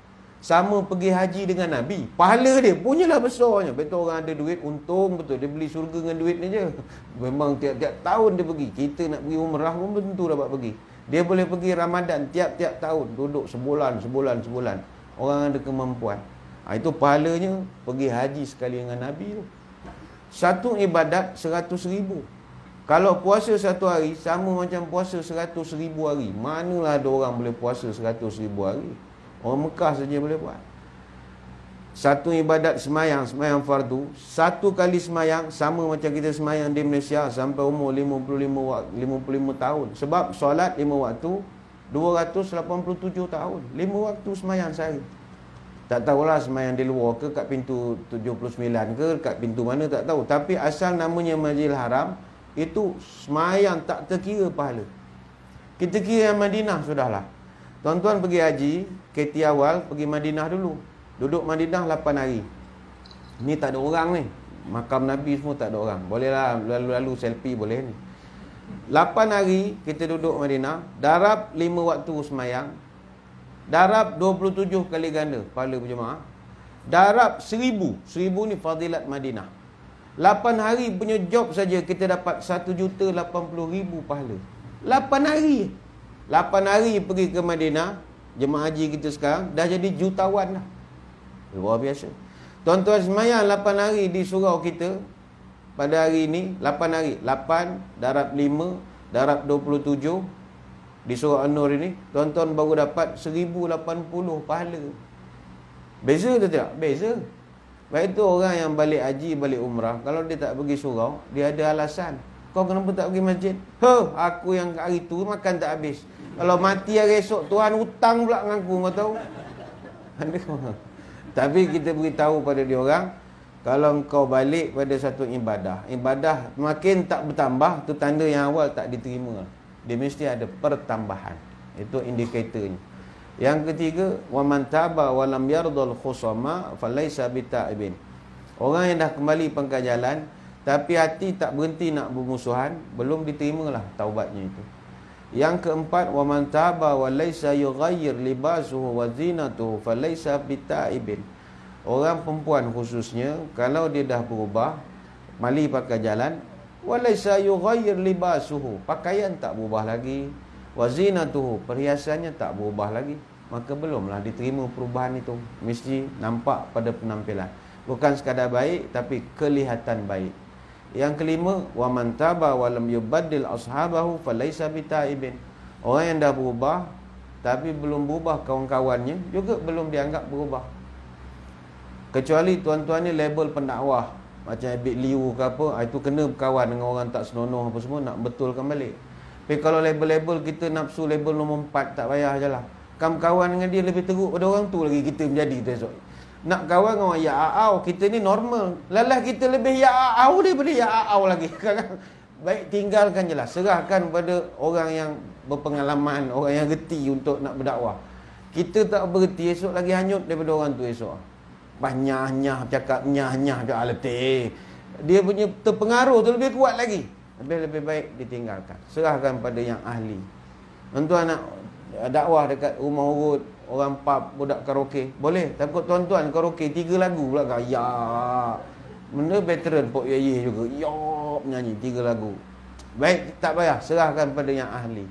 sama pergi haji dengan Nabi. Pahala dia punyalah besarnya. Betul orang ada duit, untung betul. Dia beli syurga dengan duit ni je. Memang tiap-tiap tahun dia pergi. Kita nak pergi umrah pun tentu dapat pergi. Dia boleh pergi Ramadan tiap-tiap tahun. Duduk sebulan. Orang ada kemampuan. Itu pahalanya pergi haji sekali dengan Nabi tu. Satu ibadat 100,000. Kalau puasa satu hari, sama macam puasa 100,000 hari. Manalah ada orang boleh puasa 100,000 hari? Orang Mekah saja boleh buat. Satu ibadat semayang fardu, satu kali semayang sama macam kita semayang di Malaysia sampai umur 55 tahun. Sebab solat 5 waktu 287 tahun. 5 waktu semayang sehari. Tak tahulah semayang di luar ke, kat pintu 79 ke, kat pintu mana tak tahu. Tapi asal namanya Masjidil Haram, itu semayang tak terkira pahala. Kita kira yang Madinah sudahlah. Tuan-tuan pergi haji, KT awal pergi Madinah dulu. Duduk Madinah 8 hari. Ni tak ada orang ni. Makam Nabi semua tak ada orang. Bolehlah lalu-lalu selfie boleh ni. 8 hari kita duduk Madinah, darab 5 waktu semayang. Darab 27 kali ganda pahala berjemaah. Darab 1000. 1000 ni fadilat Madinah. 8 hari punya job saja kita dapat 1,80,000 pahala. 8 hari. 8 hari pergi ke Madinah, jemaah haji kita sekarang dah jadi jutawan lah. Luar biasa. Tuan-tuan semayang 8 hari di surau kita pada hari ini, 8 hari. 8 darab 5 darab 27 di surau An-Nur ini, tuan-tuan baru dapat 1,080 pahala. Beza atau tidak? Beza. Baik itu orang yang balik haji, balik umrah, kalau dia tak pergi surau, dia ada alasan. Kau kenapa tak pergi masjid? Aku yang hari tu makan tak habis. Kalau mati hari esok, Tuhan hutang pula dengan aku, kau tahu? Tapi kita beritahu pada dia orang, kalau kau balik pada satu ibadah makin tak bertambah, tu tanda yang awal tak diterima. Dia mesti ada pertambahan. Itu indikatornya. Yang ketiga, waman taba walam yardal khusama falaisa bita'ibin. Orang yang dah kembali pangkal jalan tapi hati tak berhenti nak bermusuhan, belum diterimalah taubatnya itu. Yang keempat, waman taba walaysa yughayyir libasuhu wa zinatuhu falaysa bita'ibin. Orang perempuan khususnya, kalau dia dah berubah, mali pakai jalan, walaysa yughayyir libasuhu, pakaian tak berubah lagi, wa zinatuhu, perhiasannya tak berubah lagi, maka belumlah diterima perubahan itu. Mesti nampak pada penampilan. Bukan sekadar baik, tapi kelihatan baik. Yang kelima, wa man taba wa lam yubaddil ashabahu falaysa bita'ibin. Orang yang dah berubah tapi belum berubah kawan-kawannya juga belum dianggap berubah. Kecuali tuan-tuan ni label pendakwah. macam habit liu ke apa, itu kena berkawan dengan orang tak senonoh apa semua, nak betulkan balik. Tapi kalau label-label kita nafsu label nombor 4, tak payah je lah. Kamu kawan dengan dia lebih teruk pada orang tu lagi kita menjadi tu esok. Nak kawan dengan orang ya au, kita ni normal. Lalah kita lebih ya au daripada ya au lagi. Baik, tinggalkan je lah. Serahkan pada orang yang berpengalaman, orang yang reti untuk nak berdakwah. Kita tak berhenti, esok lagi hanyut daripada orang tu esok. Nyah-nyah cakap, nyah-nyah cakap letih. Dia punya terpengaruh tu lebih kuat lagi. Lebih baik ditinggalkan. Serahkan pada yang ahli. Tuan-tuan nak dakwah dekat rumah urut, orang pub, budak karaoke, boleh. Takut tuan-tuan karaoke 3 lagu pula gaya. Benda veteran Pok Ye juga. Yop nyanyi 3 lagu. Baik, tak payah, serahkan pada yang ahli.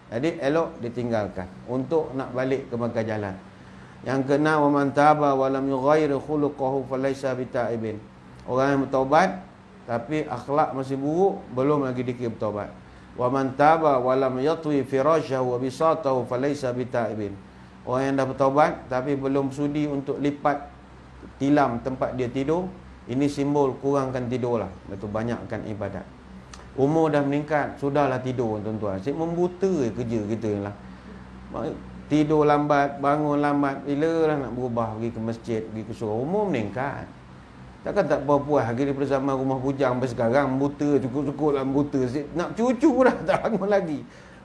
Jadi elok ditinggalkan untuk nak balik ke markah jalan. Yang kena, wa man taba wa lam yughayyir khuluquhu falaysa bita'ibin. Orang yang bertaubat tapi akhlak masih buruk, belum lagi dikira bertaubat. Wa man taba wa lam yatwi firashahu wa bisatahu falaysa bita'ibin. Orang yang dah bertaubat tapi belum sudi untuk lipat tilam tempat dia tidur, ini simbol kurangkan tidur lah. Itu banyakkan ibadat. Umur dah meningkat, sudahlah tidur tuan-tuan. Asyik membuta kerja kita lah. Tidur lambat, bangun lambat. Bila lah nak berubah, pergi ke masjid, pergi ke surau. Umur meningkat. Takkan tak puas lagi daripada zaman rumah bujang sampai sekarang. Buta, cukup-cukup lah buta. Nak cucu dah tak bangun lagi.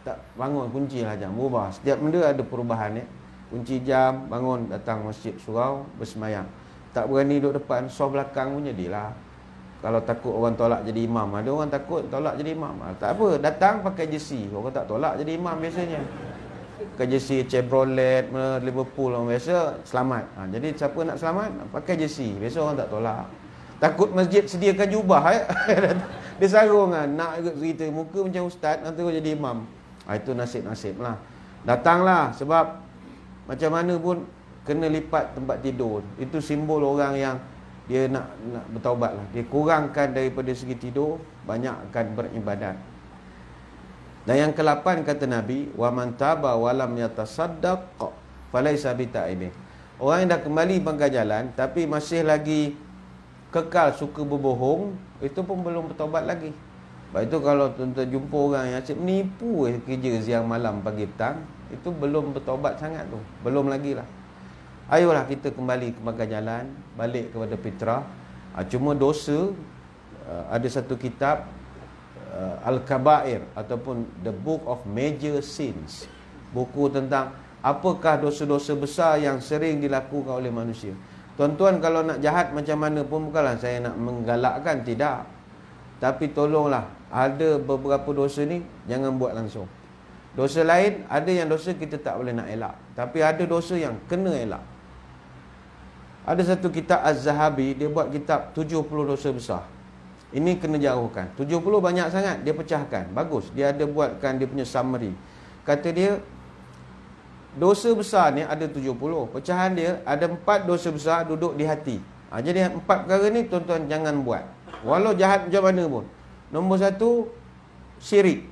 Tak bangun, kunci lah jam, berubah. Setiap benda ada perubahan ya. Kunci jam, bangun, datang masjid surau, bersemayang. Tak berani duduk depan, soft belakang pun jadilah. Kalau takut orang tolak jadi imam. Ada orang takut tolak jadi imam. Tak apa, datang pakai jersey. Orang tak tolak jadi imam biasanya. Pakai jersey Chevrolet, Liverpool orang biasa, selamat. Jadi siapa nak selamat, pakai jersey. Biasa orang tak tolak. Takut masjid sediakan jubah ya. Dia sarung kan, nak cerita muka macam ustaz, nanti terus jadi imam. Itu nasib-nasib lah. Datanglah, sebab macam mana pun kena lipat tempat tidur. Itu simbol orang yang dia nak bertaubat lah. Dia kurangkan daripada segi tidur, banyakkan beribadat. Dan yang ke-8 kata Nabi, wa man taba wa lam yatasaddaq falaysa bita'ibin. Orang yang dah kembali bangkai jalan tapi masih lagi kekal suka berbohong, itu pun belum bertaubat lagi. Sebab itu kalau tuan-tuan jumpa orang yang asyik menipu kerja siang malam pagi petang, itu belum bertaubat sangat tu. Belum lagi lah. Ayolah kita kembali ke bangkai jalan, balik kepada fitrah. Cuma dosa, ada satu kitab Al-Kabair ataupun The Book of Major Sins. Buku tentang apakah dosa-dosa besar yang sering dilakukan oleh manusia. Tuan-tuan kalau nak jahat macam mana pun, bukanlah saya nak menggalakkan, tidak. Tapi tolonglah, ada beberapa dosa ni jangan buat langsung. Dosa lain, ada yang dosa kita tak boleh nak elak. Tapi ada dosa yang kena elak. Ada satu kitab Az-Zahabi, dia buat kitab 70 dosa besar. Ini kena jauhkan. 70 banyak sangat, dia pecahkan. Bagus, dia ada buatkan dia punya summary. Kata dia, dosa besar ni ada 70. Pecahan dia, ada 4 dosa besar duduk di hati. Jadi 4 perkara ni tuan-tuan jangan buat. Walau jahat macam mana pun. Nombor 1, syirik.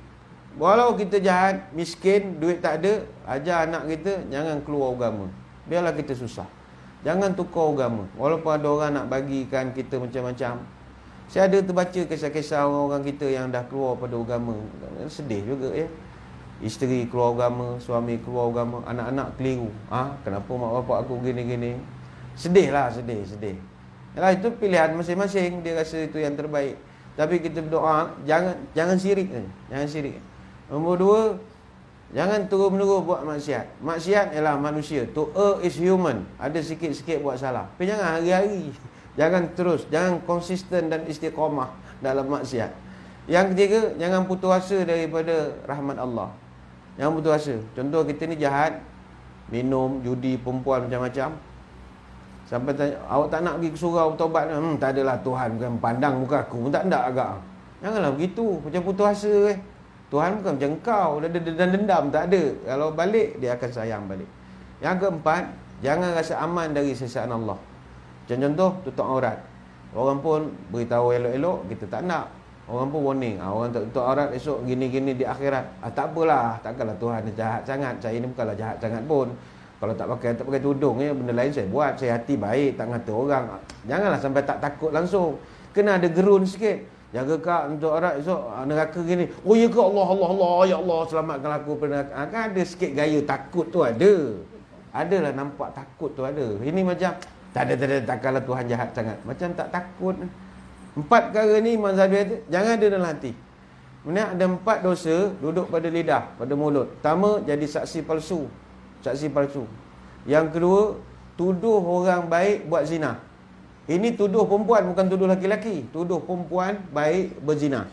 Walau kita jahat, miskin, duit tak ada, ajar anak kita, jangan keluar agama. Biarlah kita susah. Jangan tukar agama. Walaupun ada orang nak bagikan kita macam-macam. Saya ada terbaca kisah-kisah orang-orang kita yang dah keluar pada agama. Sedih juga ya. Isteri keluar agama, suami keluar agama, anak-anak keliru. Kenapa mak bapak aku gini-gini? Sedih lah, sedih. Yalah, itu pilihan masing-masing. Dia rasa itu yang terbaik. Tapi kita berdoa, jangan syirik. Jangan syirik. Nombor 2, jangan terus-menerus buat maksiat. Maksiat ialah manusia. To err is human. Ada sikit-sikit buat salah. Tapi jangan hari-hari. Jangan terus. Jangan konsisten dan istiqamah dalam maksiat. Yang ketiga, jangan putus asa daripada rahmat Allah. Jangan putus asa. Contoh kita ni jahat, minum, judi, perempuan macam-macam. Sampai tanya, awak tak nak pergi ke surau bertaubat? Tak adalah, Tuhan bukan pandang muka aku pun tak nak agak. Janganlah begitu. Macam putus asa Tuhan bukan macam kau, dan dendam tak ada. Kalau balik, dia akan sayang balik. Yang keempat, jangan rasa aman dari siksaan Allah. Macam contoh, tutup aurat. Orang pun beritahu elok-elok, kita tak nak. Orang pun warning, orang tak tutup aurat esok gini-gini di akhirat. Tak apalah, takkanlah Tuhan ni jahat sangat. Saya ni bukanlah jahat sangat pun. Kalau tak pakai tudung ya, benda lain saya buat. Saya hati baik, tak ngata orang. Janganlah sampai tak takut langsung. kena ada gerun sikit. Jaga kak untuk Arab esok neraka gini. Oh ya ke Allah, Allah, Allah, ya Allah selamatkan aku pada neraka. Kan ada sikit gaya takut tu ada. Adalah nampak takut tu ada. Ini macam tak ada takkanlah Tuhan jahat sangat. Macam tak takut. 4 perkara ni Imam Zahabi kata jangan ada dalam hati. Kemudian ada 4 dosa duduk pada lidah, pada mulut. Pertama, jadi saksi palsu. Saksi palsu. Yang kedua, tuduh orang baik buat zina. Ini tuduh perempuan, bukan tuduh laki-laki. Tuduh perempuan baik berzina.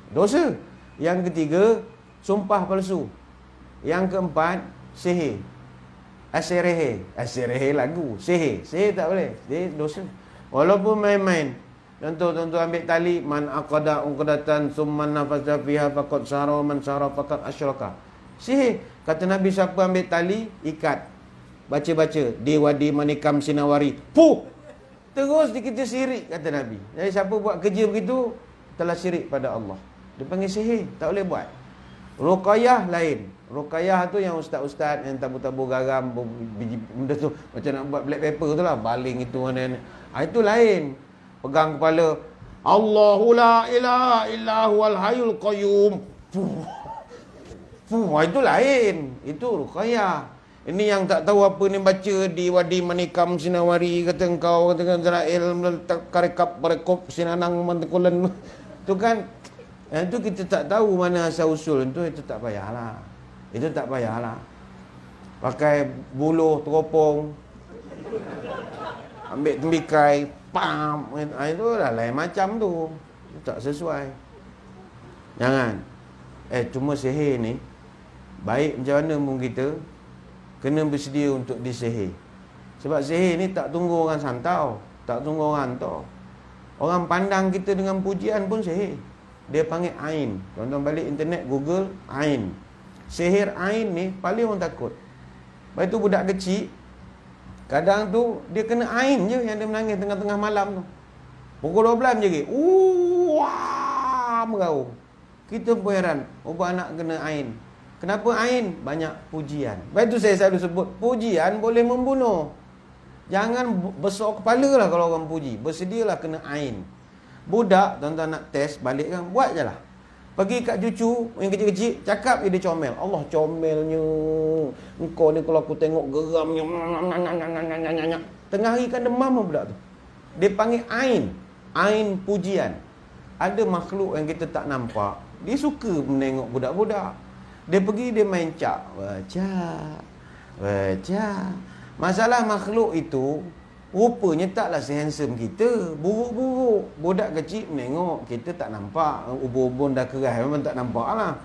Dosa. Yang ketiga, sumpah palsu. Yang keempat, sihir. Asyirihe lagu. Sihir. Sihir tak boleh. Dia dosa. Walaupun main-main. Contoh ambil tali. Man aqada uqdatan summan nafasa fiha faqad syara man syara faqad asyraka. Sihir. Kata Nabi, siapa ambil tali, ikat. Baca-baca. Diwadi manikam sinawari. Puh! Terus kita syirik, kata Nabi. Jadi siapa buat kerja begitu, telah syirik pada Allah. Dia panggil sihir, tak boleh buat. Ruqayyah lain. Ruqayyah tu yang ustaz-ustaz yang tabur-tabur garam, biji benda tu, macam nak buat black pepper tu lah, baling itu mana. Itu lain. Pegang kepala, Allahu la ilaha illa huwal hayyul qayyum. Itu lain. Itu ruqayyah. Ini yang tak tahu apa ni baca di Wadi Manikam Sinawari, kata engkau, kata Zarail karekap berekop sinanang mantekulan. Itu kan, itu kita tak tahu mana asal usul. Itu tak payahlah. Itu tak payahlah. Pakai buluh teropong, ambil tembikai, pam. Itu dah lain macam tu. Itu tak sesuai. Jangan. Cuma sihir ni, baik macam mana pun kita, kena bersedia untuk disihir. Sebab sihir ni tak tunggu orang santau, tak tunggu orang hantar. Orang pandang kita dengan pujian pun sihir. Dia panggil ain. Tonton balik internet, Google, ain. Sihir ain ni paling orang takut. Lepas tu budak kecil, kadang tu dia kena ain je yang dia menangis tengah-tengah malam tu. Pukul 12 je. Wah, meraung. Kita pun heran, ubah anak kena ain. Kenapa ain? Banyak pujian. Lepas tu saya selalu sebut, pujian boleh membunuh. Jangan besar kepala lah kalau orang puji. Bersedialah kena ain. Budak, tuan-tuan nak test balik kan, buat je lah. Pergi kat cucu yang kecil-kecil, cakap dia comel. Allah comelnya. Engkau ni kalau aku tengok geramnya. Tengah hari kan demam budak tu. Dia panggil ain. Ain pujian. Ada makhluk yang kita tak nampak, dia suka menengok budak-budak. Dia pergi, dia main cap. Baca. Masalah makhluk itu, rupanya taklah sehandsome kita. Buruk-buruk. Budak kecil menengok, kita tak nampak. Ubun-ubun dah keras, memang tak nampak lah.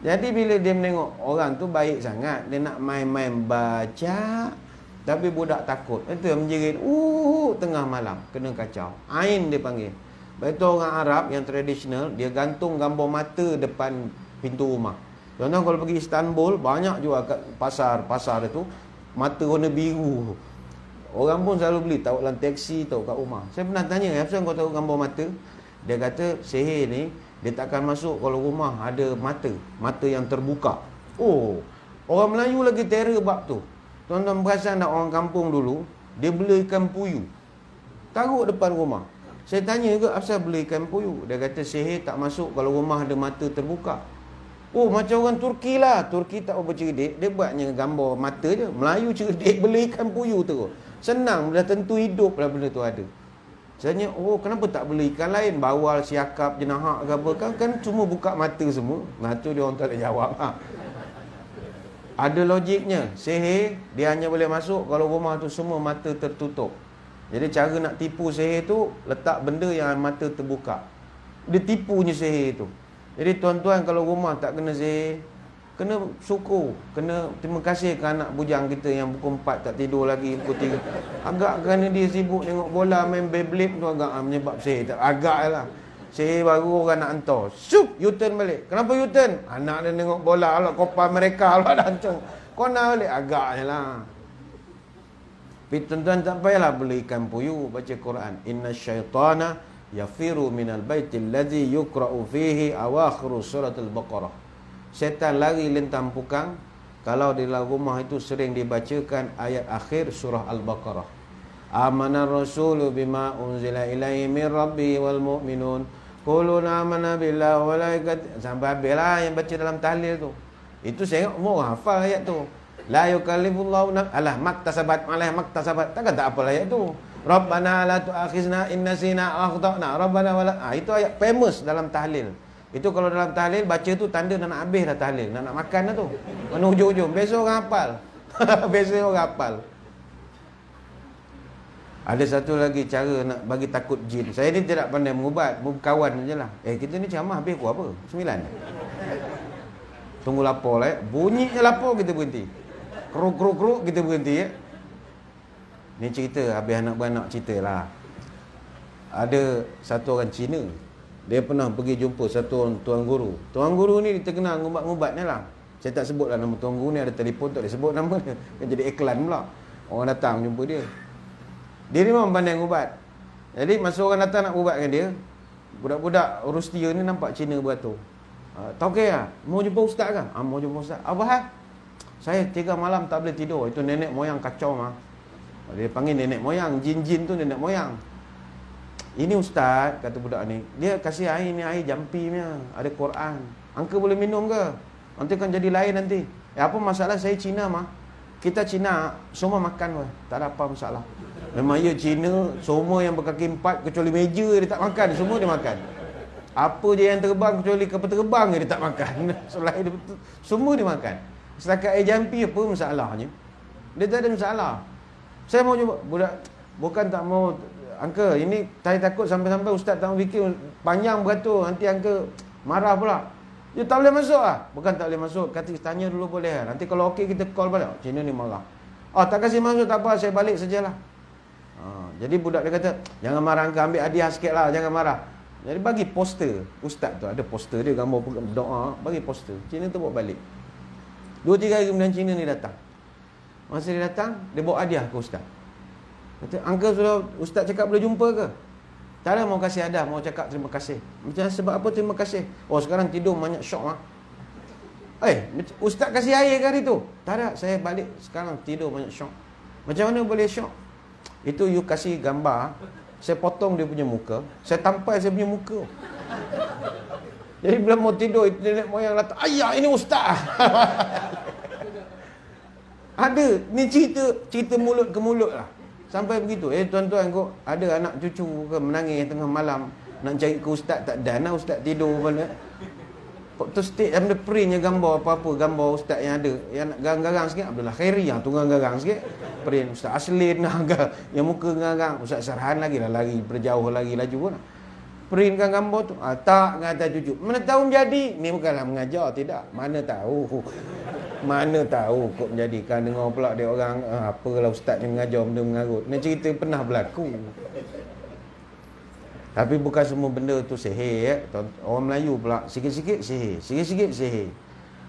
Jadi bila dia menengok orang tu baik sangat, dia nak main-main baca. Tapi budak takut. Itu yang menjerit. Tengah malam. Kena kacau. Ain dia panggil. Betul orang Arab yang tradisional, dia gantung gambar mata depan pintu rumah. Contoh kalau pergi Istanbul, banyak juga kat pasar itu mata warna biru. Orang pun selalu beli, tahu dalam teksi, tahu kat rumah. Saya pernah tanya, apa kau tahu gambar mata? Dia kata, sihir ni, dia takkan masuk kalau rumah ada mata yang terbuka. Orang Melayu lagi terror bab tu. Tuan-tuan perasan tak orang kampung dulu, dia beli ikan puyuh, taruh depan rumah. Saya tanya ke, apa beli ikan puyuh? Dia kata, sihir tak masuk kalau rumah ada mata terbuka. Macam orang Turki lah. Turki tak apa cerdik. Dia buatnya gambar mata je. Melayu cerdik, beli ikan puyuh tu. Senang, dah tentu hidup lah benda tu ada. Saya tanya, kenapa tak beli ikan lain? Bawal, siakap, jenahak ke apa? Kan cuma buka mata semua. Nah tu dia orang tak boleh jawab. Ada logiknya. Sihir, dia hanya boleh masuk kalau rumah tu semua mata tertutup. Jadi cara nak tipu sihir tu, letak benda yang mata terbuka. Dia tipunya sihir tu. Jadi tuan-tuan kalau rumah tak kena sihir, kena syukur, kena terima kasih ke anak bujang kita yang pukul 4 tak tidur lagi, pukul 3. Agak kerana dia sibuk tengok bola, main Beyblade tu agak menyebab sihir. Agak lah. Sihir baru orang nak hantar. U-turn balik. Kenapa U-turn? Anak dia tengok bola, alat Copa America lah dah hancur. Kau nak balik? Agaknya lah. Tapi tuan-tuan tak payahlah beli ikan puyuh, baca Quran. Inna syaitana yafiru minal baitil ladzi yukra'u fihi awakhiru suratul Baqarah. Syaitan lari lintang pukang kalau di dalam rumah itu sering dibacakan ayat akhir surah Al-Baqarah. Amanar rasulu bima unzila ilaihi min rabbi wal mu'minun quluna amanna billahi wa malaikatihi, sampai habislah yang baca dalam tahlil tu. Itu saya tengok semua orang hafal ayat tu. La yukallifullahu alah maktasabat malah maktasabat. Takkan tak apa ayat tu. Rabbana la tu'akhizna in nasina aw akhtana. Rabbana wala. Itu ayat famous dalam tahlil. Itu kalau dalam tahlil baca tu tanda nak habis dah tahlil, nak makan dah tu. Mana hujung-hujung. Besok orang hafal. Besok orang hafal. Ada satu lagi cara nak bagi takut jin. Saya ni tidak pandai mengubat, berkawan je lah. Kita ni ceramah habis pukul apa? 9. Tunggu lapor lah. Bunyinya lapor kita berhenti. Keruk-keruk kita berhenti ya. Ni cerita habis anak-beranak cerita lah. Ada satu orang Cina, dia pernah pergi jumpa satu orang tuan guru. Tuan guru ni dia terkenal ngubat-ngubat ni lah. Saya tak sebut lah nama tuan guru ni, ada telefon tak boleh sebut nama dia. Kan jadi iklan pula. Orang datang jumpa dia. Dia ni memang pandai ngubat. Jadi masa orang datang nak ubatkan dia, budak-budak urus dia ni nampak Cina beratur. Tahu ke ya? Mau jumpa ustaz kan? Mau jumpa ustaz. Apa hal? Saya 3 malam tak boleh tidur. Itu nenek moyang kacau mah. Dia panggil nenek moyang. Jin-jin tu nenek moyang. Ini ustaz, kata budak ni. Dia kasih air ni, air jampi punya. Ada Quran. Angka boleh minum ke? Nanti kan jadi lain nanti. Apa masalah saya Cina mah? Kita Cina semua makan weh. Tak ada apa masalah. Memang ya Cina semua yang berkaki 4 kecuali meja dia tak makan. Semua dia makan. Apa je yang terbang kecuali kapal terbang dia tak makan. Selain dia betul, semua dia makan. Setakat air jampi apa masalahnya? Dia tak ada masalah. Saya mau cuba budak, bukan tak mau angka. Ini saya takut sampai-sampai ustaz tak fikir panjang beratur, nanti angka marah pula. Dia tak boleh masuk ah. Bukan tak boleh masuk, kata tanya dulu boleh. Nanti kalau okey kita call balik. Cina ni marah. Tak kasih masuk tak apa, saya balik sajalah. Jadi budak dia kata, jangan marah angka, ambil hadiah sikit lah, jangan marah. Jadi bagi poster. Ustaz tu ada poster dia, gambar doa, bagi poster. Cina tu bawa balik. 2-3 hari kemudian Cina ni datang. Masa dia datang, dia bawa hadiah ke ustaz. Kata, angka sudah ustaz cakap boleh jumpa ke? Tak ada, mau kasih hadiah, mau cakap terima kasih. Macam sebab apa terima kasih? Sekarang tidur banyak syok lah. Ustaz kasih air ke hari tu? Tak ada, saya balik sekarang tidur banyak syok. Macam mana boleh syok? Itu you kasih gambar, saya potong dia punya muka, saya tampal saya punya muka. Jadi bila mau tidur, nenek moyang datang, ayah ini ustaz. Ada, ni cerita mulut ke mulut lah. Sampai begitu. Tuan-tuan kok ada anak cucu ke menangis tengah malam nak cari ke ustaz, tak dan lah ustaz tidur mana. Kok tu state ada printnya gambar apa-apa, gambar ustaz yang ada. Yang nak garang-garang sikit Abdullah Khairi yang tunggang garang sikit. Print ustaz Aslin yang muka garang, ustaz Sarhan lagi lah lari berjauh lagi laju lah. Printkan gambar tu. Tak kata cucu. Mana tahu menjadi? Ni bukanlah mengajar, tidak. Mana tahu. Mana tahu kok menjadikan. Dengar pula dia orang, apalah ustaz ni mengajar benda mengarut. Ni cerita pernah berlaku. Tapi bukan semua benda tu sihir ya. Orang Melayu pula sikit-sikit sihir, sikit-sikit sihir.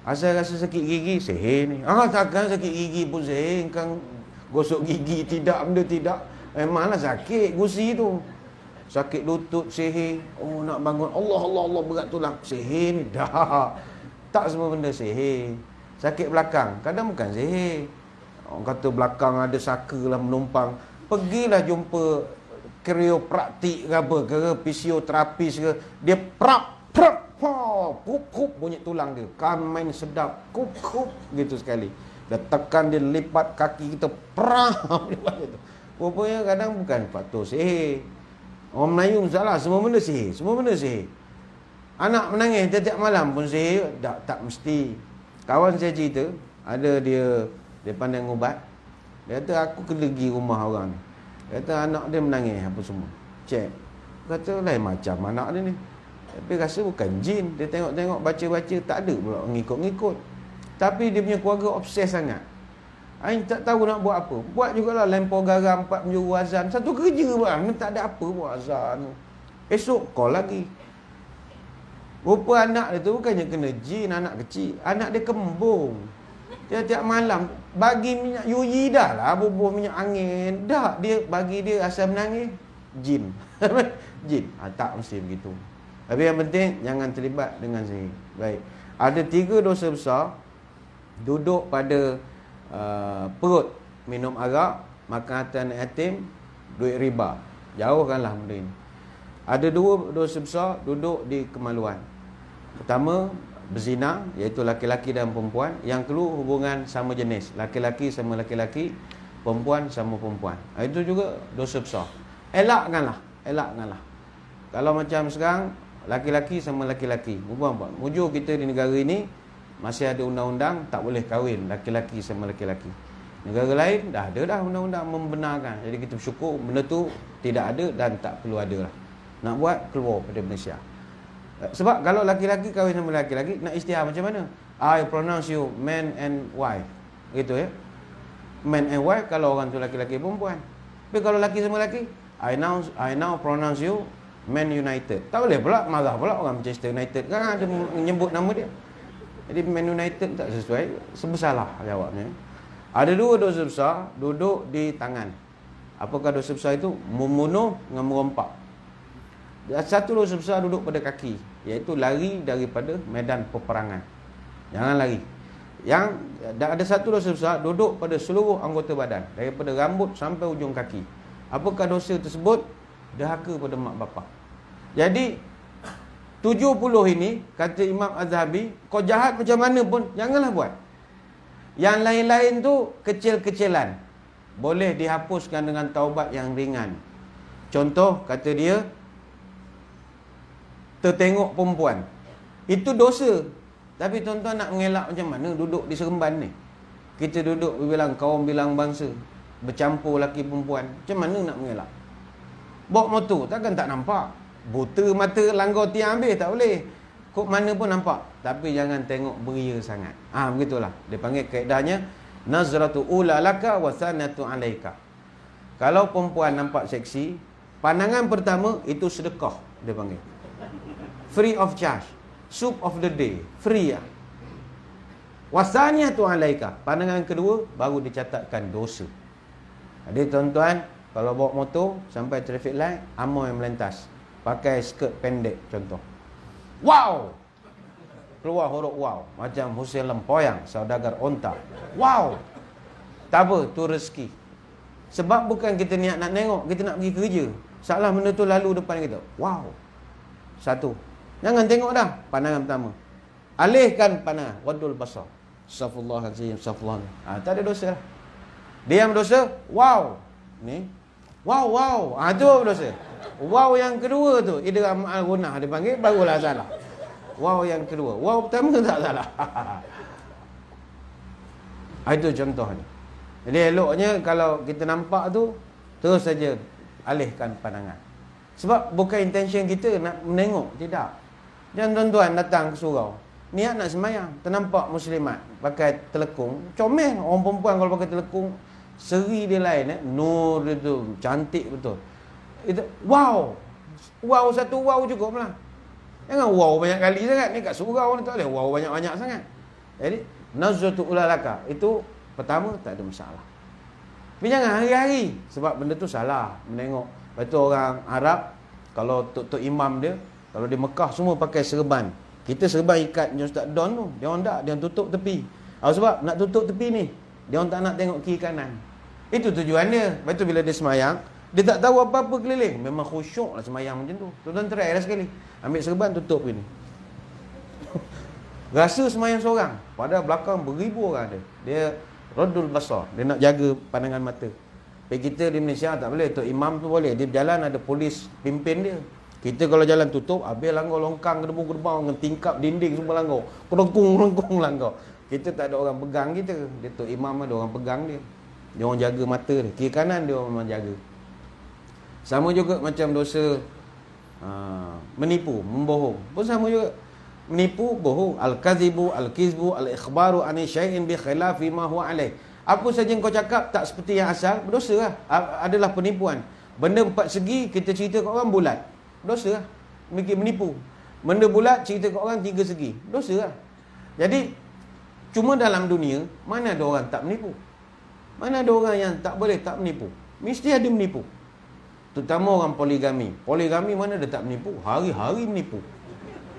Asal rasa sakit gigi sihir ni. Takkan sakit gigi pun sihir. Kan gosok gigi tidak, benda tidak. Memanglah sakit gusi tu. Sakit lutut sihir. Nak bangun Allah berat tulang sihir ni. Dah. Tak semua benda sihir. Sakit belakang kadang bukan sihir. Orang kata belakang ada saka lah menumpang. Pergilah jumpa kriopraktik ke apa ke, fisioterapis ke, dia kup bunyi tulang dia, kan main sedap, kup gitu sekali. Dia tekan, dia lipat kaki kita, gitu. Rupanya kadang bukan faktor sihir. Orang Melayu salah, semua benda sihir, semua benda sihir. Anak menangis tiap-tiap malam pun sihir, tak mesti. Kawan saya cerita, ada dia pandai ngubat. Dia kata aku pergi rumah orang ni. Kata anak dia menangis apa semua. Cek. Kata lain macam anak dia ni. Tapi rasa bukan jin. Dia tengok-tengok, baca-baca, tak ada pula ngikut-ngikut. Tapi dia punya keluarga obses sangat. Ain tak tahu nak buat apa. Buat jugalah lempar garam 4 penjuru azan. Satu kerja bang. Tak ada apa buat azan. Esok call lagi. Rupa anak dia tu bukannya kena jin, anak kecil. Anak dia kembung. Tiap-tiap malam bagi minyak yuyi dah lah, bubuh minyak angin. Dah dia bagi dia asal menangis jin. Jin. Tak mesti begitu. Tapi yang penting jangan terlibat dengan sihir. Baik. Ada 3 dosa besar. Duduk pada perut, minum arak, makan harta anak yatim, duit riba. Jauhkanlah benda ini. Ada dua dosa besar duduk di kemaluan. Pertama, berzina, iaitu laki-laki dan perempuan. Yang kedua, hubungan sama jenis, laki-laki sama laki-laki, perempuan sama perempuan. Itu juga dosa besar. Elakkanlah. Kalau macam sekarang, laki-laki sama laki-laki, perempuan. Mujur kita di negara ini masih ada undang-undang tak boleh kahwin laki-laki sama laki-laki. Negara lain dah ada dah undang-undang membenarkan. Jadi kita bersyukur benda tu tidak ada dan tak perlu ada lah. Nak buat, keluar pada Malaysia. Sebab kalau laki-laki kahwin sama laki-laki, nak isytihar macam mana? I pronounce you man and wife. Gitu ya. Man and wife kalau orang tu laki-laki perempuan. Tapi kalau laki sama laki, I now pronounce you Man United. Tak boleh pula, marah pula orang Manchester United kan ada menyebut nama dia. Jadi Man United tak sesuai, sebesalah jawabnya. Ada dua dosa besar duduk di tangan. Apakah dosa besar itu? Membunuh dengan merompak. Satu dosa besar duduk pada kaki, iaitu lari daripada medan peperangan. Jangan lari. Yang ada satu dosa besar duduk pada seluruh anggota badan, daripada rambut sampai ujung kaki. Apakah dosa tersebut? Derhaka pada mak bapak. Jadi 70 ini kata Imam Az-Zahabi, kau jahat macam mana pun janganlah buat. Yang lain-lain tu kecil-kecilan, boleh dihapuskan dengan taubat yang ringan. Contoh kata dia, tertengok perempuan, itu dosa. Tapi tuan-tuan nak mengelak macam mana duduk di Seremban ni? Kita duduk bilang kaum bilang bangsa, bercampur laki perempuan, macam mana nak mengelak? Bawa motor takkan tak nampak, buta mata langgar tiang habis, tak boleh. Kok mana pun nampak, tapi jangan tengok beria sangat. Begitulah dia panggil kaedahnya nazratu ula laka wa sanatu alaika. Kalau perempuan nampak seksi, pandangan pertama itu sedekah, dia panggil free of charge, soup of the day, free ya. Wasaniyatu alaika, pandangan kedua baru dicatatkan dosa. Jadi tuan-tuan, kalau bawa motor sampai traffic light, amoy yang melintas, pakai skirt pendek contoh, wow, keluar huruf wow, macam Hussein Lempoyang, saudagar onta, wow. Tak apa, tu rezeki. Sebab bukan kita niat nak tengok, kita nak pergi kerja, salah benda tu lalu depan kita, wow. Satu, jangan tengok dah, pandangan pertama. Alihkan pandangan, wadul basar, astaghfirullahalazim, astaghfirullah. Tak ada dosa lah. Dia yang berdosa, wow. Ni, wow. Tu berdosa. Wow yang kedua tu, idgham al-gunah dia panggil, barulah salah. Wow yang kedua. Wow pertama tak salah. Itu contohnya. Jadi eloknya kalau kita nampak tu, terus saja alihkan pandangan. Sebab bukan intention kita nak menengok, tidak. Jangan tuan-tuan datang ke surau, niat nak semayang, ternampak muslimat pakai telekung, comel. Orang perempuan kalau pakai telekung, seri dia lain, nur dia tu cantik betul. Itu wow. Wow, satu wow cukup lah. Jangan wow banyak kali sangat. Ni kat surau ni tak boleh wow banyak-banyak sangat. Jadi nazratu ulalaka itu pertama tak ada masalah. Tapi jangan hari-hari, sebab benda tu salah menengok. Lepas tu orang Arab, kalau tok imam dia, kalau di Mekah semua pakai serban. Kita serban ikat macam Ustaz Don tu, dia orang tak, dia orang tutup tepi. Sebab nak tutup tepi ni, dia orang tak nak tengok kiri kanan. Itu tujuan dia. Lepas tu bila dia semayang, dia tak tahu apa-apa keliling. Memang khusyuk lah semayang macam tu. Tuan-tuan try lah sekali. Ambil serban, tutup begini. Rasa semayang seorang, padahal belakang beribu orang ada. Dia radul basar, dia nak jaga pandangan mata. Tapi kita di Malaysia tak boleh. Tok imam tu boleh, dia berjalan ada polis pimpin dia. Kita kalau jalan tutup, habis langgar longkang, gedebung-gedebung dengan tingkap dinding semua langgar. Kelengkung langgar. Kita tak ada orang pegang kita. Dia tok imam ada orang pegang dia. Dia orang jaga mata dia. Kiri kanan dia orang memang jaga. Sama juga macam dosa menipu, membohong. Pun sama juga. Menipu, bohong. Al-kazibu, al-kizbu, al-ikhbaru ani syai'in bi khilafi ma huwa alaih. Apa saja yang kau cakap tak seperti yang asal, berdosa lah. Adalah penipuan. Benda 4 segi kita cerita kat orang bulat, dosa lah. Menipu. Benda bulat cerita kat orang 3 segi, dosa lah. Jadi cuma dalam dunia mana ada orang tak menipu? Mana ada orang yang tak boleh tak menipu? Mesti ada menipu. Terutama orang poligami. Poligami mana ada tak menipu? Hari-hari menipu.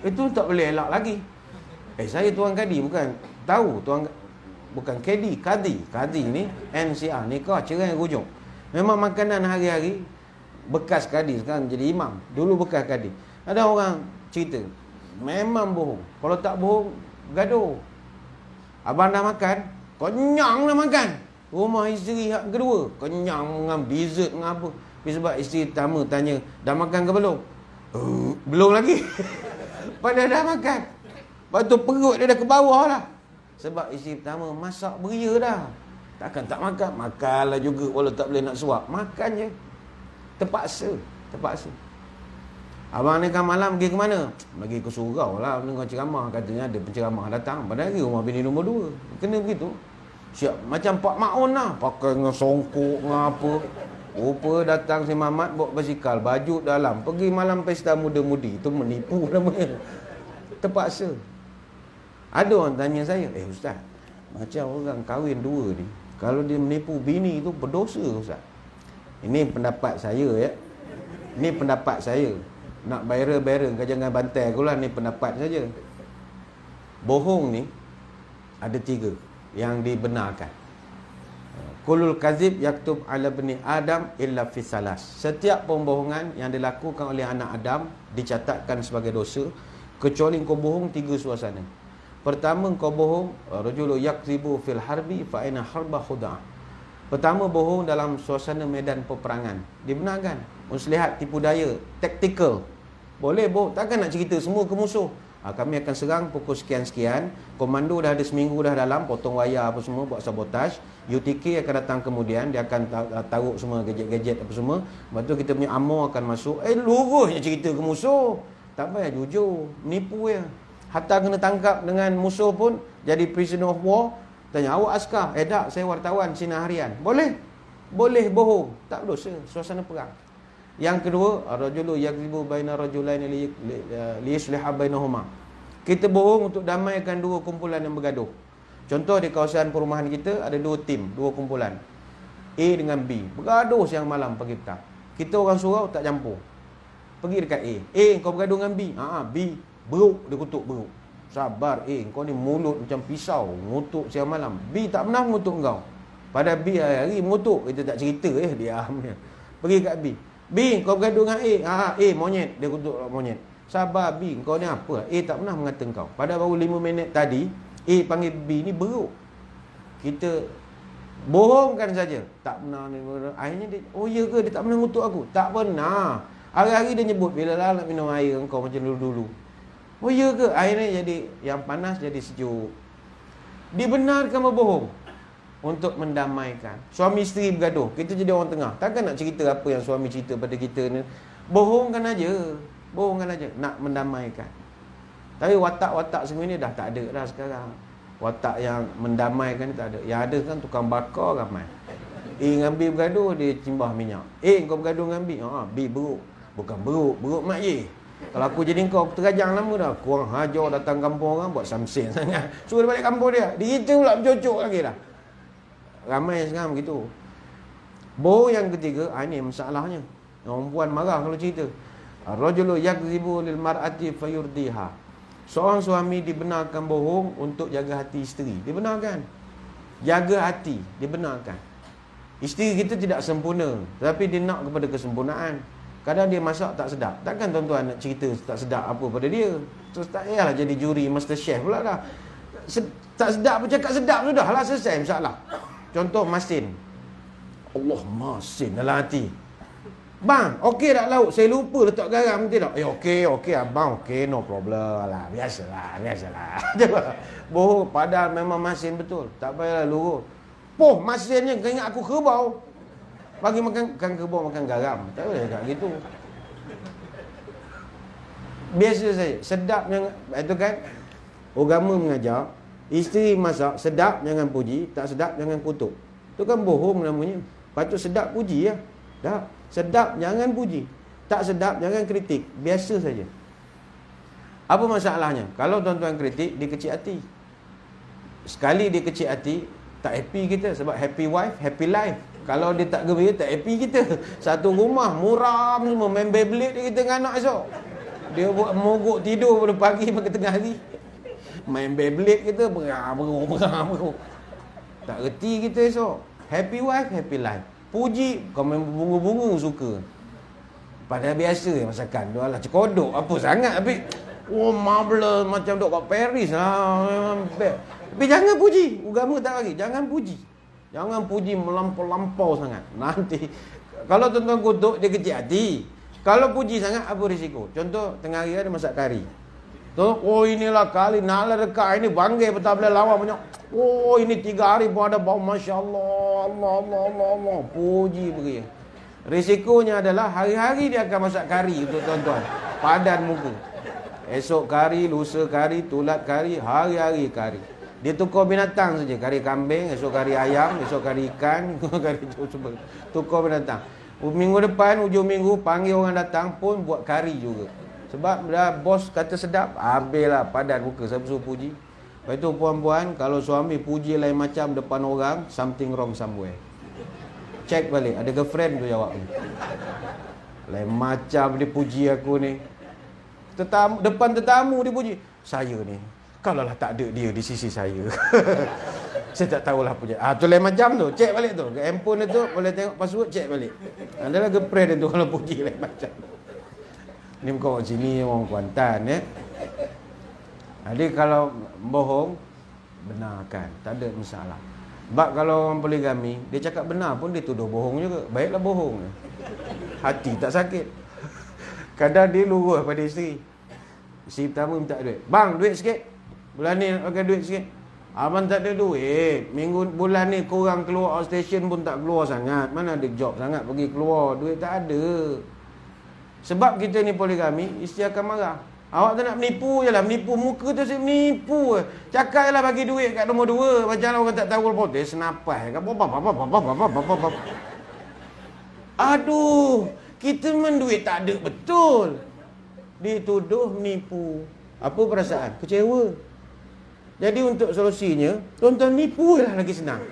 Itu tak boleh elak lagi. Saya tuan kadi, bukan tahu tuan, bukan kadi, kadi ni NCR, nikah cerai rujung. Memang makanan hari-hari. Bekas kadi, sekarang jadi imam. Dulu bekas kadi. Ada orang cerita, memang bohong. Kalau tak bohong, gaduh. Abang dah makan, kenyang dah makan. Rumah isteri hak kedua, kenyang dengan dessert dengan apa. Tapi sebab isteri pertama tanya, dah makan ke belum? Belum lagi. Padahal dah makan. Lepas tu perut dia dah ke bawah lah. Sebab isteri pertama masak beria dah. Takkan tak makan? Makanlah juga walau tak boleh nak suap. Makan je. Terpaksa. Abang ni kan malam pergi ke mana? Pergi ke surau lah, dengar ceramah. Katanya ada penceramah datang. Padahal rumah bini nombor 2. Kena begitu. Siap macam Pak Ma'un lah. Pakai dengan songkok dengan apa. Rupa datang si Mamat bawa basikal, baju dalam. Pergi malam pesta muda-mudi. Itu menipu namanya. Terpaksa. Ada orang tanya saya, Ustaz, macam orang kahwin 2 ni, kalau dia menipu bini itu berdosa Ustaz. Ini pendapat saya ya. Ini pendapat saya. Nak viral kau jangan bantai aku lah. Ni pendapat saja. Bohong ni ada 3 yang dibenarkan. Kulul kazib yaktub ala bani Adam illa fi salas. Setiap pembohongan yang dilakukan oleh anak Adam dicatatkan sebagai dosa, kecuali kau bohong 3 suasana. Pertama, kau bohong, rajulu yakzibu fil harbi fa ina harba khuda'ah. Pertama, bohong dalam suasana medan peperangan. Dibenarkan. Muslihat, tipu daya, tactical. Boleh bohong. Takkan nak cerita semua ke musuh. Kami akan serang pukul sekian-sekian. Komando dah ada seminggu dah dalam, potong wayar apa semua, buat sabotaj. UTK akan datang kemudian, dia akan taruh semua gadget-gadget apa semua. Lepas tu kita punya amor akan masuk. Lurusnya cerita ke musuh. Tak payah jujur. Menipu je. Hatta kena tangkap dengan musuh pun, jadi prisoner of war. Tanya, awak askar? Tak, saya wartawan sinar harian. Boleh? Boleh bohong. Tak berdosa. Suasana perang. Yang kedua, rajulu yakzibu baina rajulaini liyusliha bainahuma. Kita bohong untuk damaikan 2 kumpulan yang bergaduh. Contoh di kawasan perumahan kita ada 2 tim, 2 kumpulan. A dengan B. Bergaduh siang malam pagi petang. Kita orang surau tak campur. Pergi dekat A, kau bergaduh dengan B. B beruk, dia kutuk beruk. Sabar kau ni mulut macam pisau, ngutuk siang malam. B tak pernah ngutuk kau. Pada B hari-hari mengutuk. Kita tak cerita diam je. Pergi kat B, kau bergaduh dengan A. Monyet, dia kutuk monyet. Sabar B, kau ni apa? A tak pernah mengata kau. Pada baru 5 minit tadi A panggil B ni beruk. Kita bohongkan saja. Tak pernah ni. Akhirnya dia, ya ke dia tak pernah ngutuk aku? Tak pernah. Hari-hari dia nyebut, bila lah nak minum air kau macam dulu-dulu. Ya ke? Akhirnya jadi yang panas jadi sejuk. Dibenarkan berbohong untuk mendamaikan. Suami isteri bergaduh, kita jadi orang tengah. Takkan nak cerita apa yang suami cerita pada kita ni. Bohongkan aja. Nak mendamaikan. Tapi watak-watak semua ni dah tak ada dah sekarang. Watak yang mendamaikan ni tak ada. Yang ada kan tukang bakar ramai. A dengan B bergaduh, dia cimbah minyak. Kau bergaduh dengan B. B beruk. Bukan beruk mak ye. Kalau aku jadi kau, aku terajang lama dah. Kurang hajar datang kampung orang buat samsen sangat. Suruh dia balik kampung dia. Dia kita pula bercocok lagi dah. Ramai sekarang begitu. Bohong yang ketiga, ini masalahnya. Orang puan marah kalau cerita. Rajulu yakzibu lil mar'ati fayurdiha. Seorang suami dibenarkan bohong untuk jaga hati isteri. Dibenarkan. Jaga hati, dibenarkan. Isteri kita tidak sempurna, tapi dia nak kepada kesempurnaan. Kadang dia masak tak sedap. Takkan tuan-tuan nak cerita tak sedap apa pada dia. Terus tak payahlah jadi juri MasterChef pula dah. Tak sedap pun cakap sedap sudah lah, selesai masalah. Contoh masin. Allah, masin dalam hati. Bang, okey tak lauk? Saya lupa letak garam nanti tak? Okey abang, okey, no problem lah. Biasalah. Bohong, padahal memang masin betul. Tak payahlah luruh. Poh, masinnya kau ingat aku kerbau. Bagi makan kerbau makan garam. Tak boleh cakap gitu. Biasa saja. Sedap jangan, itu kan agama mengajar, isteri masak sedap jangan puji, tak sedap jangan kutuk. Itu kan bohong namanya. Patut sedap puji ya. Tak. Sedap jangan puji, tak sedap jangan kritik. Biasa saja. Apa masalahnya? Kalau tuan-tuan kritik, dia kecil hati. Sekali dia kecil hati, tak happy kita. Sebab happy wife, happy life. Kalau dia tak gembira, tak happy kita. Satu rumah, muram semua. Main Beyblade dia kita dengan anak esok. Dia buat mogok tidur pada pagi sampai tengah hari. Main Beyblade kita, berang. Tak reti kita esok. Happy wife, happy life. Puji, kau main bunga-bunga suka. Padahal biasa masakan tu alah cekodok apa sangat tapi marvelous macam duk kat Paris lah. Tapi jangan puji, agama tak bagi, jangan puji. Jangan puji melampau-lampau sangat. Nanti kalau tuan-tuan kutuk dia kecil hati. Kalau puji sangat apa risiko? Contoh tengah hari ada masak kari. Oh inilah kali nala dekat ini banggai betul boleh lawan banyak. Oh ini 3 hari pun ada bau masya-Allah. Allah. Puji beri. Risikonya adalah hari-hari dia akan masak kari untuk tuan-tuan. Padan muka. Esok kari, lusa kari, tulat kari, hari-hari kari. Dia tukar binatang saja. Kari kambing, esok kari ayam, esok kari ikan, kari tukar binatang. Minggu depan, hujung minggu, panggil orang datang pun buat kari juga. Sebab dah bos kata sedap, habislah padan muka. Saya suruh puji. Lepas tu puan-puan, kalau suami puji lain macam depan orang, something wrong somewhere. Check balik, ada girlfriend tu jawab ni. Lain macam dia puji aku ni. Depan tetamu dia puji. Saya ni, kalau lah tak ada dia di sisi saya. Saya tak tahulah puji. Tu lain macam tu, check balik tu. Handphone tu, boleh tengok password, check balik. Adalah girlfriend tu kalau puji lain macam. Ni bukan orang sini, orang Kuantan ya. Jadi kalau bohong, benarkan, tak ada masalah. Sebab kalau orang poligami, dia cakap benar pun dia tuduh bohong juga. Baiklah bohong. Hati tak sakit. Kadang dia lurus pada isteri. Isteri pertama minta duit. Bang, duit sikit. Bulan ni nak pakai duit sikit. Abang tak ada duit. Bulan ni korang keluar outstation pun tak keluar sangat. Mana ada job sangat pergi keluar. Duit tak ada. Sebab kita ni poligami, isteri akan marah. Awak tak nak menipu je lah. Menipu muka tu saya menipu. Cakap je lah bagi duit kat nombor 2. Macam orang tak tahu lepas. Dia senapai. Aduh. Kita memang duit tak ada. Betul. Dituduh menipu. Apa perasaan? Kecewa. Jadi untuk solusinya, tuan-tuan nipu je lah lagi senang.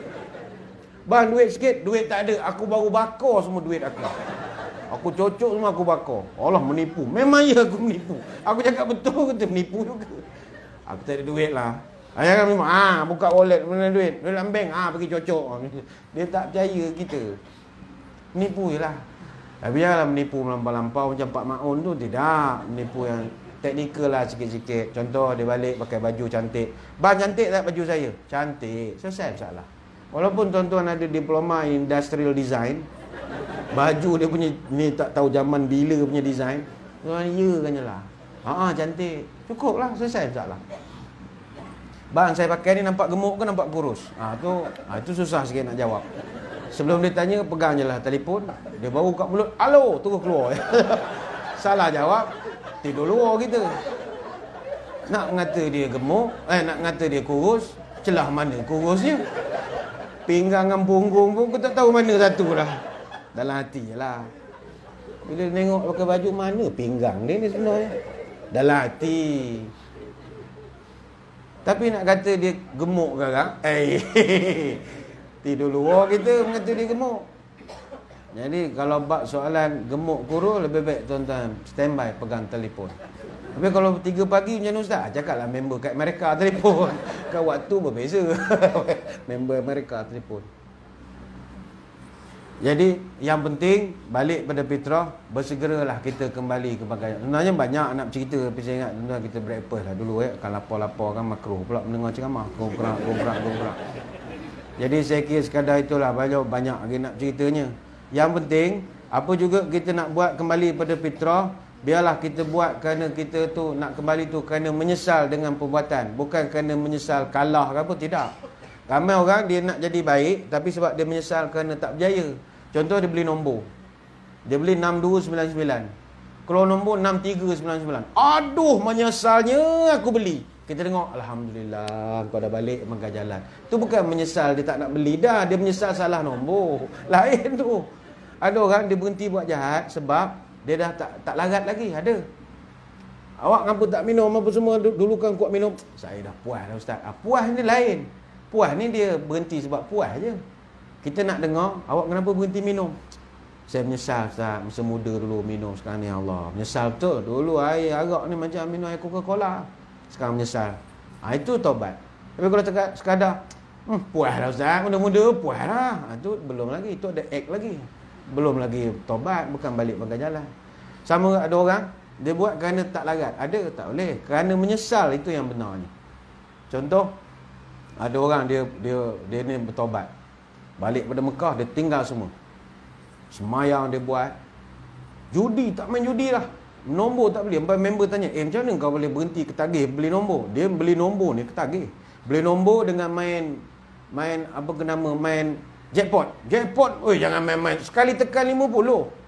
Bang, duit sikit. Duit tak ada. Aku baru bakar semua duit aku. Aku cocok semua aku bakar. Allah menipu. Memang ya aku menipu. Aku cakap betul kata menipu juga. Aku tak ada duit lah. Ayah kan memang buka wallet mana duit. Duit dalam bank pergi cocok. Dia tak percaya kita. Menipu je lah. Tapi janganlah menipu melampau-lampau macam Pak Maun tu. Tidak. Menipu yang teknikal lah sikit-sikit. Contoh dia balik pakai baju cantik. Bang, cantik tak baju saya? Cantik. Selesai masalah. Walaupun tuan-tuan ada diploma industrial design, baju dia punya ni tak tahu zaman bila punya design, tuan ya kan je lah. Cantik. Cukup lah, selesai masalah. Bang, saya pakai ni nampak gemuk ke nampak kurus? Itu susah sikit nak jawab. Sebelum dia tanya, pegang je lah telefon. Dia baru buka mulut, alo, terus keluar. Salah jawab, tidur luar kita. Nak ngata dia gemuk, nak ngata dia kurus, celah mana kurusnya? Pinggang dengan punggung pun aku tak tahu mana satu lah. Dalam hati je lah. Bila tengok pakai baju, mana pinggang dia ni sebenarnya? Dalam hati. Tapi nak kata dia gemuk sekarang, tidur luar kita mengata dia gemuk. Jadi kalau bab soalan gemuk kurus, lebih baik tuan-tuan standby pegang telefon. Tapi kalau 3 pagi macam Ustaz, cakaplah member kat Amerika telefon. Kan waktu berbeza. Member Amerika telefon. Jadi yang penting balik pada fitrah, bersegeralah kita kembali ke bagaimana. Sebenarnya banyak nak cerita, tapi saya ingat tuan kita breakfast lah dulu akan lapar-lapar kan makruh pula mendengar ceramah. Gongkrak. Jadi saya kira sekadar itulah, banyak lagi nak ceritanya. Yang penting apa juga kita nak buat kembali pada fitrah, biarlah kita buat kerana kita tu nak kembali tu kerana menyesal dengan perbuatan, bukan kerana menyesal kalah ke apa, tidak. Ramai orang dia nak jadi baik tapi sebab dia menyesal kerana tak berjaya. Contoh dia beli nombor. Dia beli 6299. Keluar nombor 6399. Aduh, menyesalnya aku beli. Kita tengok, alhamdulillah kau dah balik menggal jalan. Tu bukan menyesal dia tak nak beli dah, dia menyesal salah nombor. Lain tu. Ada orang dia berhenti buat jahat sebab dia dah tak larat lagi. Ada. Awak ngapa tak minum apa semua, dulu kan kuat minum. Saya dah puas dah Ustaz. Puas ni lain. Puas ni dia berhenti sebab puas je. Kita nak dengar, awak kenapa berhenti minum? Saya menyesal Ustaz, masa muda dulu minum, sekarang ni Allah. Menyesal betul. Dulu air arak ni macam minum air Coca-Cola. Sekarang menyesal. Itu taubat. Tapi kalau sekadar, Puas lah Ustaz, muda-muda puas lah. Tu belum lagi, tu ada act lagi. Belum lagi tobat, bukan balik pangkal jalan. Sama ada orang, dia buat kerana tak larat. Ada tak boleh. Kerana menyesal, itu yang benarnya. Contoh, ada orang dia ni bertobat. Balik pada Mekah, dia tinggal semua. Semayang dia buat. Judi, tak main judi lah. Nombor tak beli. Member tanya, macam mana kau boleh berhenti ketagih beli nombor? Dia beli nombor ni ketagih. Beli nombor dengan main apa ke nama, main jackpot. Jackpot, oi jangan main-main. Sekali tekan 50.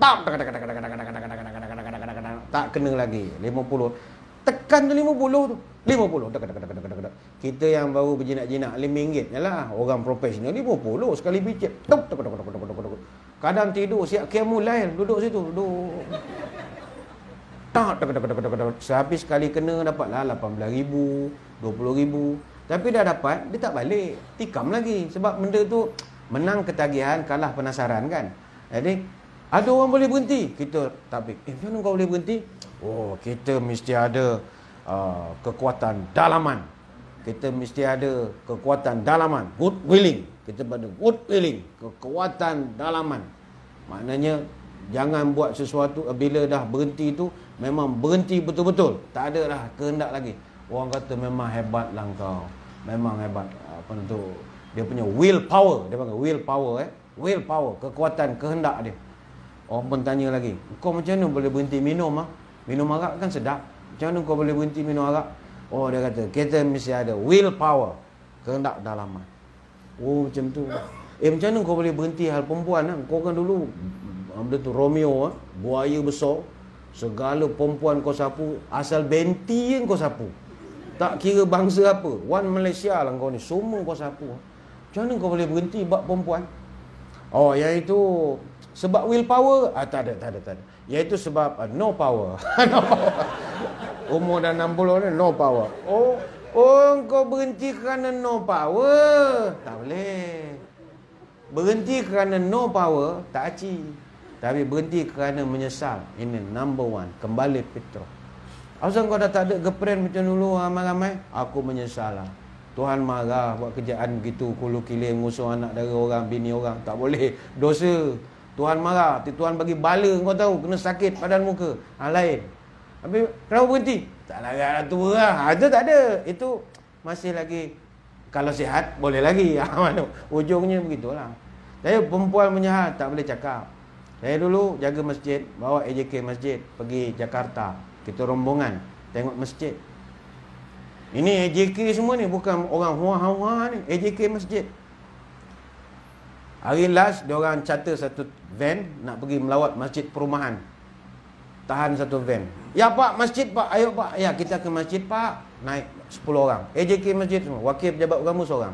Tak kena lagi. 50. Tekan tu 50 tu. 50. Kita yang baru berjinak-jinak RM5 jelah. Orang profesional 50 sekali picit. Kadang tidur siap qiyamul-lail, duduk situ, duduk. Sehabis sekali kena dapatlah 18,000, 20,000. Tapi dah dapat, dia tak balik. Tikam lagi. Sebab benda tu menang ketagihan, kalah penasaran kan. Jadi, ada orang boleh berhenti. Kita tak fikir, macam mana kau boleh berhenti? Oh, kita mesti ada kekuatan dalaman. Kita mesti ada kekuatan dalaman. Good willing. Kita pada good willing. Kekuatan dalaman. Maknanya, jangan buat sesuatu bila dah berhenti tu, memang berhenti betul-betul. Tak ada dah kehendak lagi. Orang kata memang hebat lah kau. Memang hebat. Apa tu? Dia punya will power. Dia panggil will power. Will power. Kekuatan kehendak dia. Orang pun tanya lagi. Kau macam mana boleh berhenti minum? Minum arak kan sedap. Macam mana kau boleh berhenti minum arak? Oh dia kata, kita mesti ada will power. Kehendak dalaman. Oh macam tu. Macam mana kau boleh berhenti hal perempuan? Kau kan dulu benda tu Romeo. Buaya besar. Segala perempuan kau sapu. Asal benti yang kau sapu. Tak kira bangsa apa. One Malaysia lah kau ni. Semua kau sapu. Macam mana kau boleh berhenti bab perempuan? Oh, yang itu sebab will power? Tak ada. Iaitu sebab no power. No power. Umur dah 60 ni, no power. Oh, kau berhenti kerana no power? Tak boleh. Berhenti kerana no power, tak aci. Tapi berhenti kerana menyesal. Ini number one. Kembali fitrah. Asal kau dah tak ada girlfriend macam dulu ramai-ramai? Aku menyesal lah. Tuhan marah buat kerjaan begitu. Kulu kilim, musuh anak dara orang, bini orang. Tak boleh. Dosa. Tuhan marah. Tuhan bagi bala kau tahu. Kena sakit padan muka. Lain. Habis kenapa berhenti? Tak larat lah tua lah. Itu tak ada. Itu masih lagi. Kalau sihat, boleh lagi. Ujungnya begitulah. Saya perempuan punya tak boleh cakap. Saya dulu jaga masjid. Bawa AJK masjid. Pergi Jakarta. Kita rombongan tengok masjid. Ini AJK semua ni, bukan orang hua-hua ni. AJK masjid. Hari last, diorang charter satu van nak pergi melawat masjid perumahan. Tahan satu van. Ya pak, masjid pak, ayo pak. Ya kita ke masjid pak. Naik 10 orang. AJK masjid semua. Wakil pejabat agama seorang.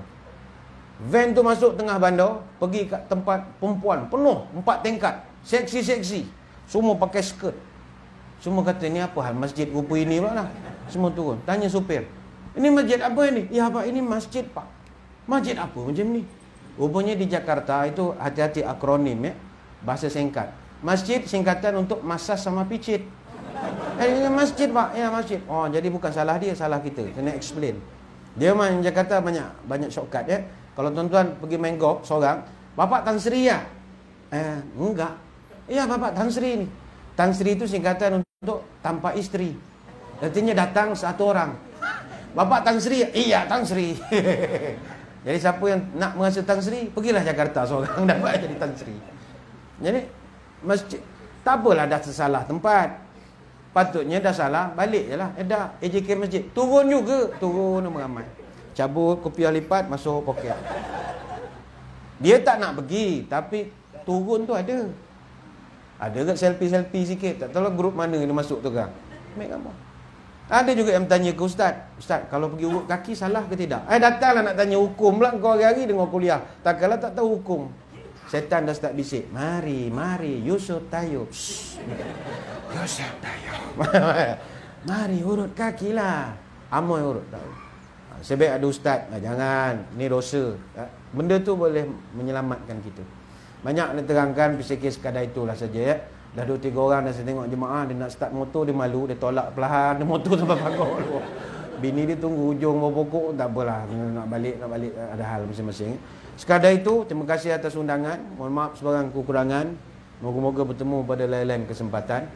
Van tu masuk tengah bandar. Pergi kat tempat perempuan. Penuh. 4 tingkat. Seksi-seksi. Semua pakai skirt. Semua kata, ni apa hal masjid rupa ini pula lah. Semua turun. Tanya supir. Ini masjid apa ini? Ya pak, ini masjid pak. Masjid apa macam ni? Rupanya di Jakarta itu hati-hati akronim ya. Bahasa singkat. Masjid singkatan untuk masas sama picit. Masjid pak. Ya masjid. Oh jadi bukan salah dia, salah kita. Kena explain. Dia main Jakarta banyak shortcut ya. Kalau tuan-tuan pergi main golf seorang. Bapak Tan Sri ya? Enggak. Ya bapak Tan Sri ni. Tan Sri itu singkatan untuk tanpa isteri. Artinya datang satu orang. Bapak Tan Sri? Iya, Tan Sri. Jadi siapa yang nak merasa Tan Sri, pergilah Jakarta seorang dapat jadi Tan Sri. Jadi masjid tak apalah dah tersalah tempat. Patutnya dah salah, balik je lah. Dah AJK masjid. Turun juga, turun ramai. Cabut kopiah lipat masuk poket. Dia tak nak pergi, tapi turun tu ada. Ada kat selfie-selfie sikit. Tak tahu lah grup mana dia masuk tu kan. Ambil gambar. Ada juga yang bertanya ke Ustaz. Ustaz, kalau pergi urut kaki salah ke tidak? Datanglah nak tanya hukum pula. Kau hari-hari dengar kuliah. Takkanlah tak tahu hukum. Setan dah start bisik. Mari, Yusuf Tayyub. Yusuf Tayyub. Mari urut kaki lah. Amoy urut. Sebaik ada Ustaz. Jangan. Ni dosa. Benda tu boleh menyelamatkan kita. Banyak dia terangkan fikir sekadar itulah saja ya. Dah 2-3 orang dah saya tengok jemaah dia nak start motor dia malu, dia tolak perlahan, dia motor sampai pagar dulu. Bini dia tunggu hujung bawah pokok, tak apalah, nak balik ada hal masing-masing. Sekadar itu, terima kasih atas undangan. Mohon maaf sebarang kekurangan. Moga-moga bertemu pada lain-lain kesempatan.